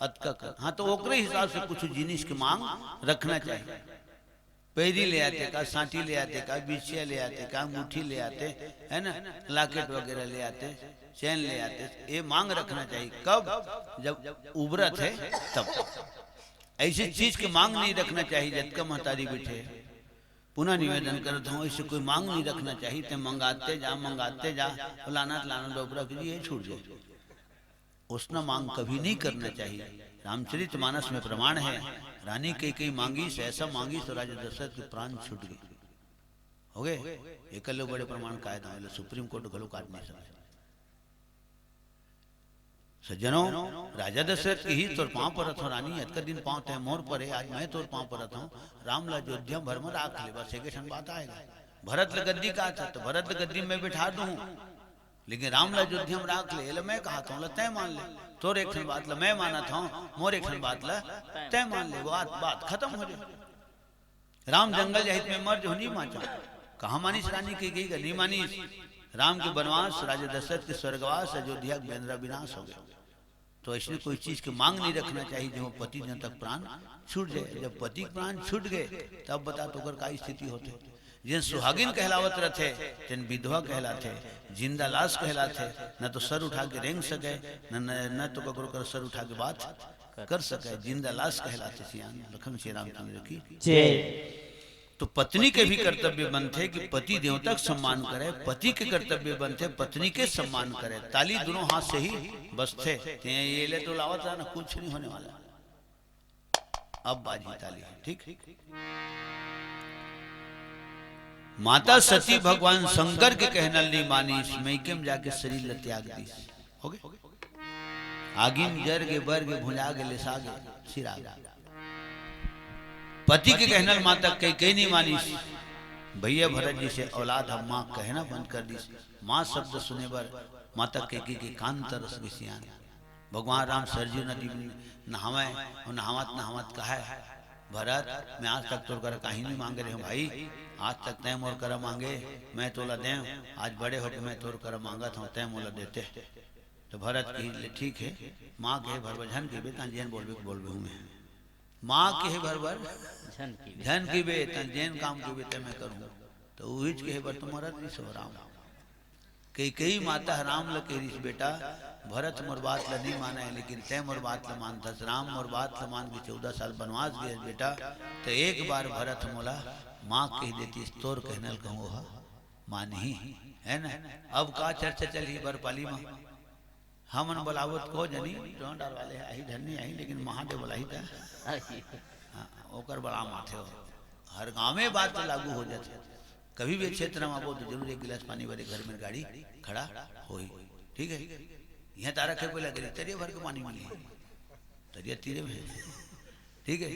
अतका का हाँ तो ओकरे हिसाब से कुछ जिनिस की मांग रखना चाहिए पैरी ले आते का सांटी ले आते का बिछिया ले आते का मुट्ठी ले आते है ना लॉकेट वगैरह ले आते चैन ले आते ये मांग रखना चाहिए कब जब उबरत है तब ऐसी चीज की मांग नहीं रखना चाहिए जब का महतारी बैठे पुनः निवेदन करता हूँ ऐसे कोई मांग नहीं रखना चाहिए तो मंगाते जा फलाना डोबरा कीजिए छूट जाए उसना मांग कभी नहीं करना चाहिए। रामचरित मानस में प्रमाण है रानी कई मांगी से ऐसा मांगी तो राजा दशरथ के प्राण छूट गए हो गए एक बड़े प्रमाण कायदा सुप्रीम कोर्ट घलो काट नहीं सकते। सज्जनों राजा दशरथ की ही तोर पांव पर रथो रानी अतका दिन पांव ते मोर पर है आज मैं तोर पांव पर रथ हूँ राम ला अयोध्या भर में राख ले बस एक क्षण बात आएगा भरत गद्दी का था तो भरत गद्दी में बिठा दूं लेकिन राम ला अयोध्या में राख ले मैं कहा था तय मान ले, तोर एक बात ला मैं माना था, मोर एक बात ला तय मान ले, बात खत्म हो जाए। राम जंगल जाहित में मर जो नहीं माचा, कहा मानिस रानी की गई नहीं मानिस। राम के वनवास, राजा दशरथ के स्वर्गवास, अयोध्या का बेंद्रा विनाश हो गया। तो इसलिए कोई चीज की मांग नहीं रखना चाहिए जो पति जन तक प्राण छूट जाए। जब पति प्राण छूट गए तब बता तो का स्थिति होते। जिन सुहागिन कहलावत रहे जिन विधवा कहलाते, जिंदा लाश कहलाते, न तो सर उठा के रेंग सके, न तो ककरो कर सर उठा के बात कर सके, जिंदा लाश कहलाते। सियान लखन श्री रामचंद्र की जय। तो पत्नी के भी कर्तव्य बनते कि पति देवता का सम्मान करे, पति के कर्तव्य बनते पत्नी के सम्मान करे। ताली दोनों हाथ से ही बसते, ये ले तो लावत रहा ना, कुछ नहीं होने वाला। अब बाजी ताली, ठीक। माता सती भगवान शंकर के कहनल नहीं मानी, मैके में जाके शरीर ल त्याग दी। हो गए आगिम जर के बर्ग भुला के लिसा गे सिरा। पति के कहनल माता कई नहीं मानी, भैया भरत जी से औलाद हम माँ कहना बंद कर दी। माँ शब्द सुने पर माता कई के कान तरस गई। सियान भगवान राम सरजू नदी नहावे और नहावत कहा है, भरत मैं आज तक तोर कर कहीं नहीं मांगे रहे हूँ भाई, आज तक तय मोर कर मांगे मैं तोला दे, आज बड़े होकर मैं तोर कर मांगा था तय मोला देते। तो भरत की ठीक है, माँ के भरभजन के बेटा जैन बोल हूँ मैं, माँ के भरभर धन की बे तन जैन काम की बे मैं करूँ। तो उहिच के बर तुम्हारा सो राम कई माता राम ल कह रही बेटा भरत मोर बात ला नहीं माना है, लेकिन तय मोर बात ला मानता। राम मोर बात ला मान के 14 साल बनवास गए बेटा, तो एक बार भरत मोला माँ कह देती तोर कहनल कहूँ हा मानी है ना। अब का चर्चा चली बरपाली में, हमन बोलावत को जनी डर वाले आई धनी आई, लेकिन महादेव बोला ही था ओकर बड़ा माथे हो। हर गांव में बात लागू हो जाते, कभी भी क्षेत्र में आवो तो जरूर एक गिलास पानी वाले घर में गाड़ी खड़ा हो, ठीक है। यहाँ तारा के बोला तरिया भर के पानी मिली, तरिया तीरे में, ठीक है।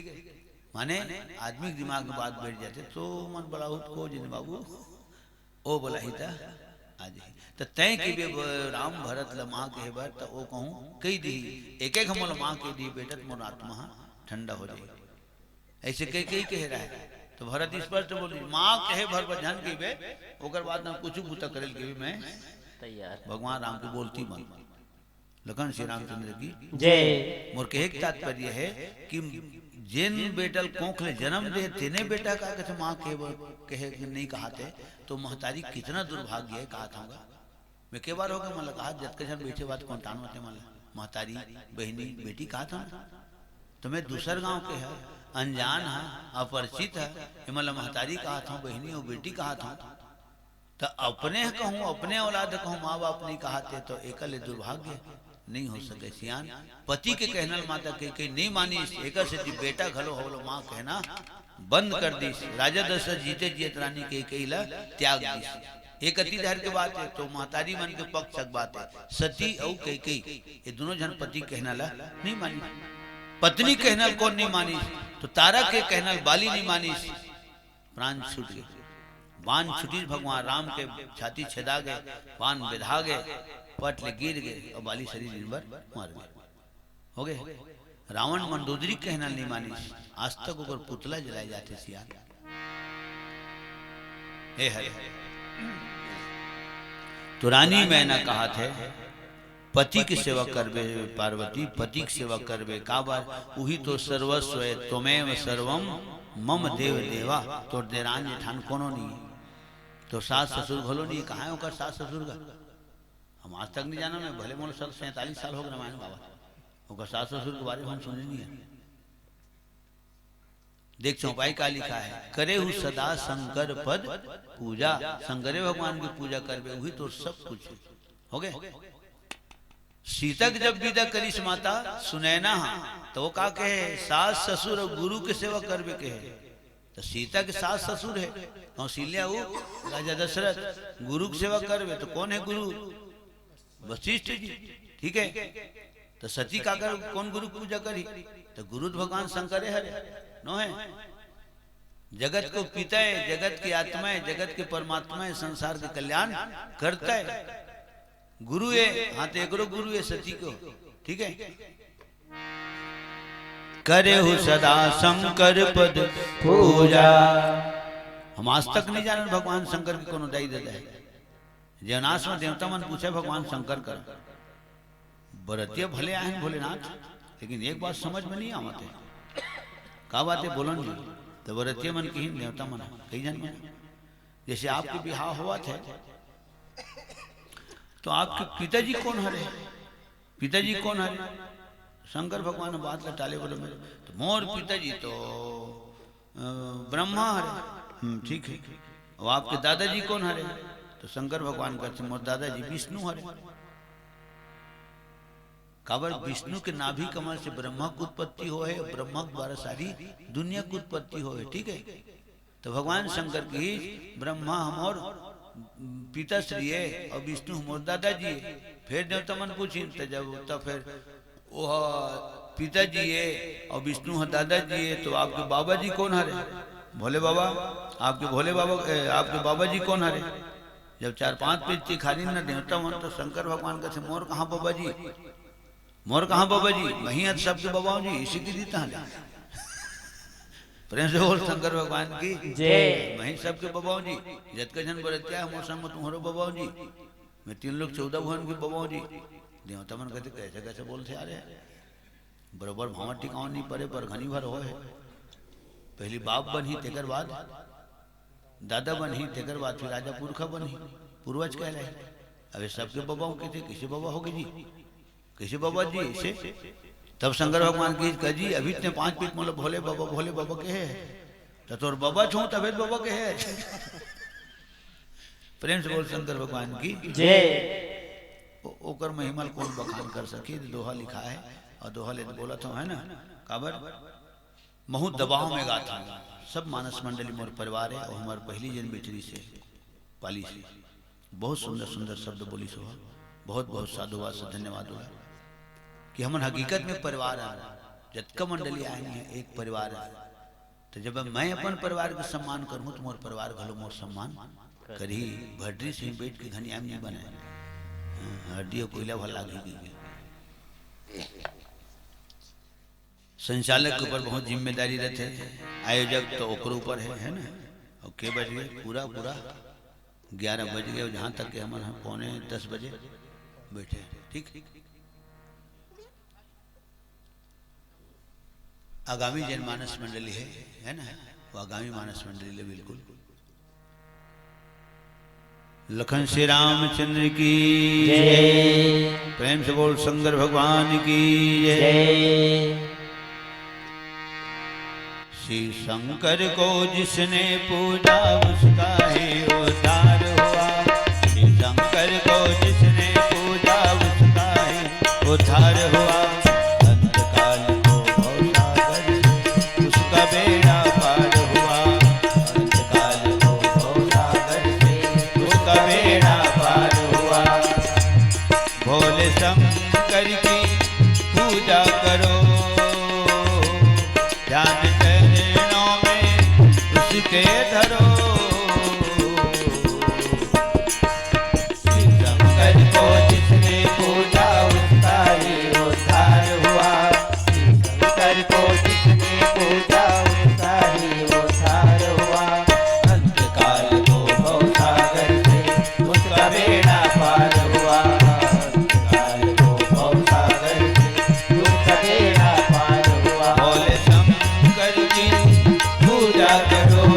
माने आदमी के दिमाग में बात बैठ जाते तो मन बड़ा को जिन बाबू ओ बोला ही था आज ही तो तय की बे राम भरत ल माँ के बर तो ओ कहूँ कई दी एक मोल माँ के दी बेटत मोर आत्मा ठंडा हो जाए, ऐसे कई कह रहा है। तो भरत इस पर तो बोली माँ कहे भर भजन की बे ओकर बाद ना कुछ बूता करेल के भी मैं तैयार। भगवान राम की बोलती मन लखन श्री रामचंद्र की जय। मोर कहे तात्पर्य है कि जिन बेटल कोखले जन्म दे तेने बेटा का कथे माँ कहे नहीं कहाते तो महतारी कितना दुर्भाग्य है कहा था। मैं के बार हो गया मतलब कहा जत के जन बैठे बात कौन टान होते मतलब महतारी बहनी बेटी कहा था तो मैं दूसर गांव के है अनजान है अपरिचित है मतलब महतारी कहा था बहनी और बेटी कहा था तो अपने कहूँ अपने औलाद कहूँ माँ बाप नहीं कहाते तो एकल दुर्भाग्य नहीं हो सके। सियान पति के कहनल माता कई नहीं मानी, एक से बेटा घलो होलो माँ कहना बंद कर दी। राजा दशरथ जीते जीत रानी कई ला त्याग दी। एक अति धैर्य की बात है तो महतारी मन के पक्ष तक बात है। सती और कई ये दोनों जन पति कहना ला नहीं मानी, पत्नी कहनल कौन नहीं मानी तो तारा के कहनल बाली नहीं मानी, प्राण छूट गए। बाण छुटी भगवान राम के छाती छेदा गए, बाण विधा गए, पट ले गिर गए और बाली शरीर दिन भर मर गए। हो गए रावण मंदोदरी कहना नहीं मानी, आज तक ऊपर पुतला जलाए जाते सियान। हे हरे तो रानी मैंने कहा थे पति की सेवा करबे पार्वती, पति की सेवा करबे काबर वही तो सर्वस्व है तुमेव सर्वम मम देव देवा। तो देरान जेठान कोनो नहीं तो सास ससुर भलो नहीं कहा है उनका सास ससुर का हम आज तक नहीं जाना। मैं भले मोल 47 साल हो गए रामायण बाबा उनका सास ससुर के बारे में हम सुने नहीं है। देख चौपाई का लिखा है करे हूँ सदा शंकर पद पूजा, शंकरे भगवान की पूजा करबे वही तो सब कुछ हो गए। सीतक जब विदा करिस माता सुनैना तो वो का कहे सास ससुर और गुरु के सेवा करबे कहे। तो सीता के सास ससुर है कौशल्या वो राजा दशरथ, गुरु की सेवा करबे तो कौन है गुरु वशिष्ठ जी, ठीक है। तो सती का कर कौन गुरु पूजा करी तो गुरु भगवान शंकर है नो है। जगत को पिता है, जगत की आत्मा है, जगत के परमात्मा है, संसार के कल्याण करता है। गुरु है, हाँ तो एकरो गुरु है सती को, ठीक है। करे हो सदा शंकर पद पूजा। हम आज तक नहीं जाने भगवान शंकर की कोनो दाई देता है। जनास में देवता मन पूछे भगवान शंकर कर, बरतिया भले आए भोलेनाथ, लेकिन एक बात समझ में नहीं आवत है। का बात है बोलन जी? तो बरतिया मन की देवता मन कई जन मन, जैसे आपके बिहार हुआ थे तो आपके पिताजी कौन हरे? पिताजी कौन हरे? शंकर भगवान बात लटाले बोले मेरे, तो मोर पिताजी तो ब्रह्मा हरे। ठीक है। और आपके दादाजी कौन हरे? तो शंकर भगवान कहते मोर दादाजी विष्णु हरे। काबर विष्णु के नाभि कमल से ब्रह्मा की उत्पत्ति हो है, ब्रह्मा द्वारा सारी दुनिया की उत्पत्ति हो है, ठीक है। तो भगवान शंकर की ब्रह्मा हमोर पिता श्री है और विष्णु हमोर दादाजी है। फिर देवता मन पूछी तो फिर वो पिताजी है और विष्णु है दादाजी है, तो आपके बाबा जी कौन हरे? भोले बाबा। आपके भोले बाबा, आपके बाबा जी कौन हरे? जब 4-5 पीछे खाली न देवता मन, तो शंकर भगवान कहते मोर कहाँ बाबा जी? मोर कहाँ बाबा जी? वही है सबके बाबा जी, इसी की जीता है। प्रेम से बोल शंकर भगवान की जय। वही सबके बाबा जी, जत के जन बरतिया मोर संग में तुम्हारो बाबा जी, मैं 3 लोग 14 भुवन के बाबा जी। देवता मन कहते कैसे कैसे बोलते आ रहे, बरोबर भाव टिकाव नहीं पड़े पर घनी भर हो है। पहली बाप बनी, तेकर बाद दादा बनी, तेकर बाद फिर राजा पुरखा बनी, पूर्वज कहलाए। अबे सबके बाबा के थे, किसी बाबा हो गए जी, किसी बाबा जी से। तब शंकर भगवान की कह जी अभी इतने 5 पीठ मतलब भोले बाबा के है, तो तोर बाबा छू तबे बाबा के है। प्रेम से बोल शंकर भगवान की जय। ओकर महिमा कौन बखान कर सके? दोहा लिखा है और दोहा ले बोला तो है ना, काबर महू दबाव में गाता हूँ। सब मानस मंडली मोर परिवार है और हमारे पहली जन बेचरी से पाली से बहुत सुंदर सुंदर शब्द बोली सो, बहुत बहुत साधुवाद से धन्यवाद हुआ कि हम हकीकत में परिवार है। जतका मंडली आए हैं एक परिवार है, तो जब मैं अपन परिवार का सम्मान करूँ तो मोर परिवार घलो मोर सम्मान करी। भड्री से बैठ के घनियाम नहीं बने, हड्डी कोयला भला लगी। संचालक के ऊपर बहुत जिम्मेदारी रहते, आयोजक तो ओकर ऊपर है ना। और के बज गए? पूरा 11 बज गए, जहाँ तक के हमारे 9:45 बजे बैठे, ठीक। आगामी जनमानस मंडली है ना, वो आगामी मानस मंडली है बिल्कुल। लखन श्री रामचंद्र की जय। प्रेम से बोल शंकर भगवान की जय। श्री शंकर को जिसने पूजा उसका ही उद्धार हुआ। श्री शंकर को जिसने पूजा उसका ही उद्धार हुआ। अंतकाल को भवसागर से उसका बेड़ा पार हुआ। अंतकाल को भवसागर से उसका बेड़ा पार हुआ। भोले शंकर की पूजा करो, ध्यान के धरो। शंकर को जिसने पूजा उसका ही उद्धार हुआ। शंकर को जिसने पूजा उसका ही उद्धार हुआ। अंतकाल को भवसागर से उसका बेड़ा पार हुआ। अंतकाल को भवसागर से उसका बेड़ा पार हुआ। भोले शंकर की पूजा करो,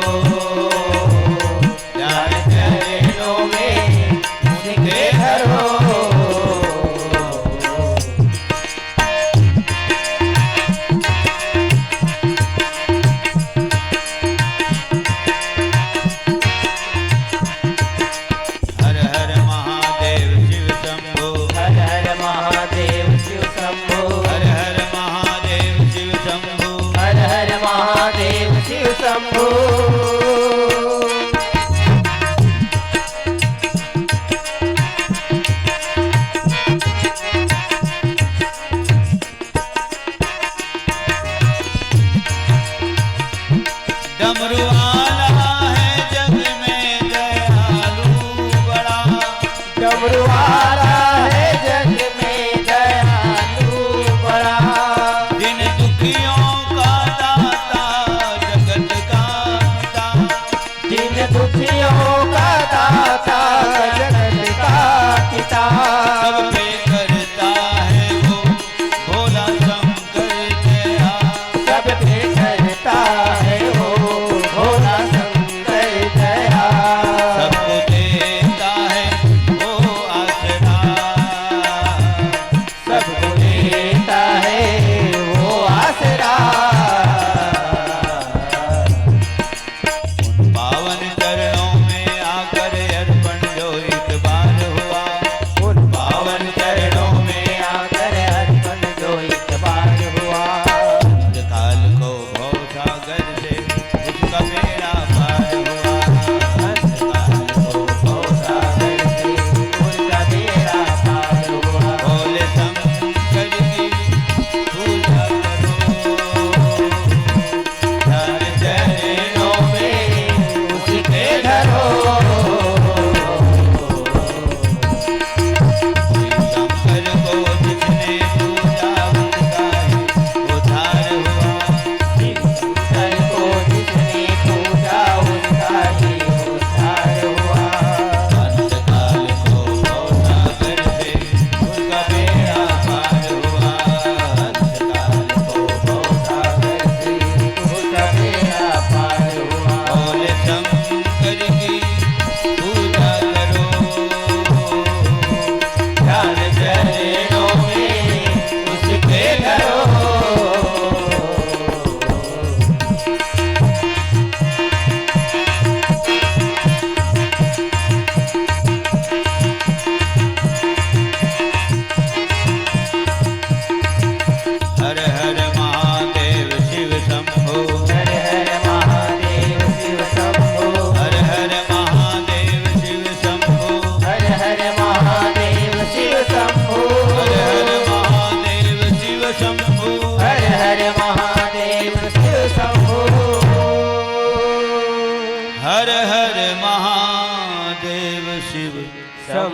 डमरू वाला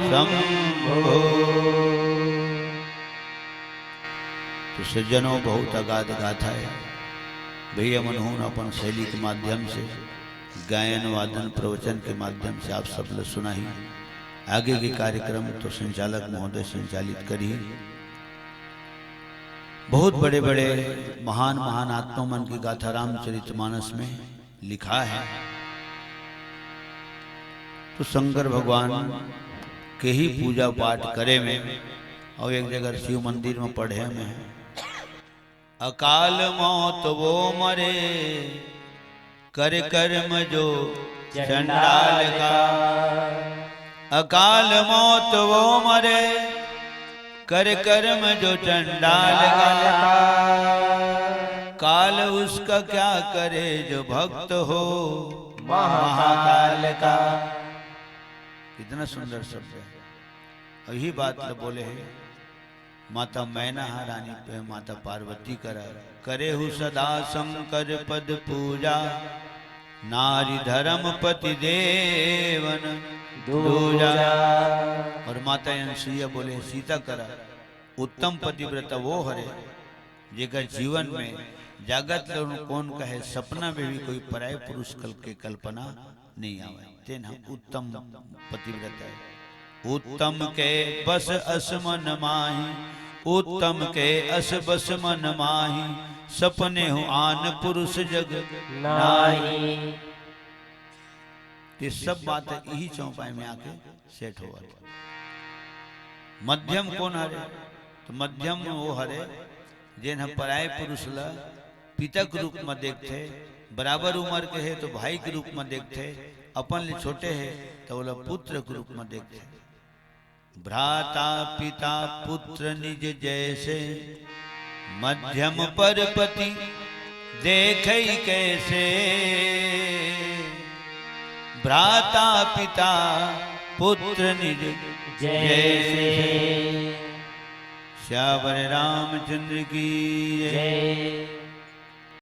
शंभो। तो सज्जनों, बहुत अगाध गाथा है भैया मनोहन अपन शैली के माध्यम से, गायन वादन प्रवचन के माध्यम से आप सब लोग सुना ही। आगे के कार्यक्रम तो संचालक महोदय संचालित करिए। बहुत बड़े बड़े महान महान आत्ममन की गाथा रामचरितमानस में लिखा है। तो शंकर भगवान के ही पूजा पाठ करे में, और एक जगह शिव मंदिर में पढ़े में, अकाल मौत वो मरे कर कर्म जो चंडाल का। अकाल मौत वो मरे कर कर्म जो चंडाल का। काल उसका क्या करे जो भक्त हो महाकाल का। कितना सुंदर शब्द है। यही बात बोले है माता मैना रानी पे माता पार्वती करे हु सदा शंकर पद पूजा। नारी धर्म पति देवन दूजा। और माता अनसुईया बोले सीता करा उत्तम पतिव्रता वो हरे जेकर जीवन में जागत कौन कहे सपना में भी कोई पराय पुरुष के कल्पना नहीं आवे। तेना उत्तम पतिव्रता है। उत्तम के बस असमन माही, उत्तम के अस बस मन माही। सपने हो आन पुरुष जग नाही। ये सब बात यही चौपाई में आके सेट हुआ। मध्यम कौन हरे? तो मध्यम वो हरे जिन पराय पुरुष ला पिता के रूप में देखते, बराबर उम्र के है तो भाई के रूप में देखते, अपन ले छोटे है तो बोला पुत्र के रूप में देखते। भ्राता पिता पुत्र निज जैसे, मध्यम पर पति देखे कैसे। भ्राता पिता पुत्र निज जैसे। श्यावर रामचंद्र की जय।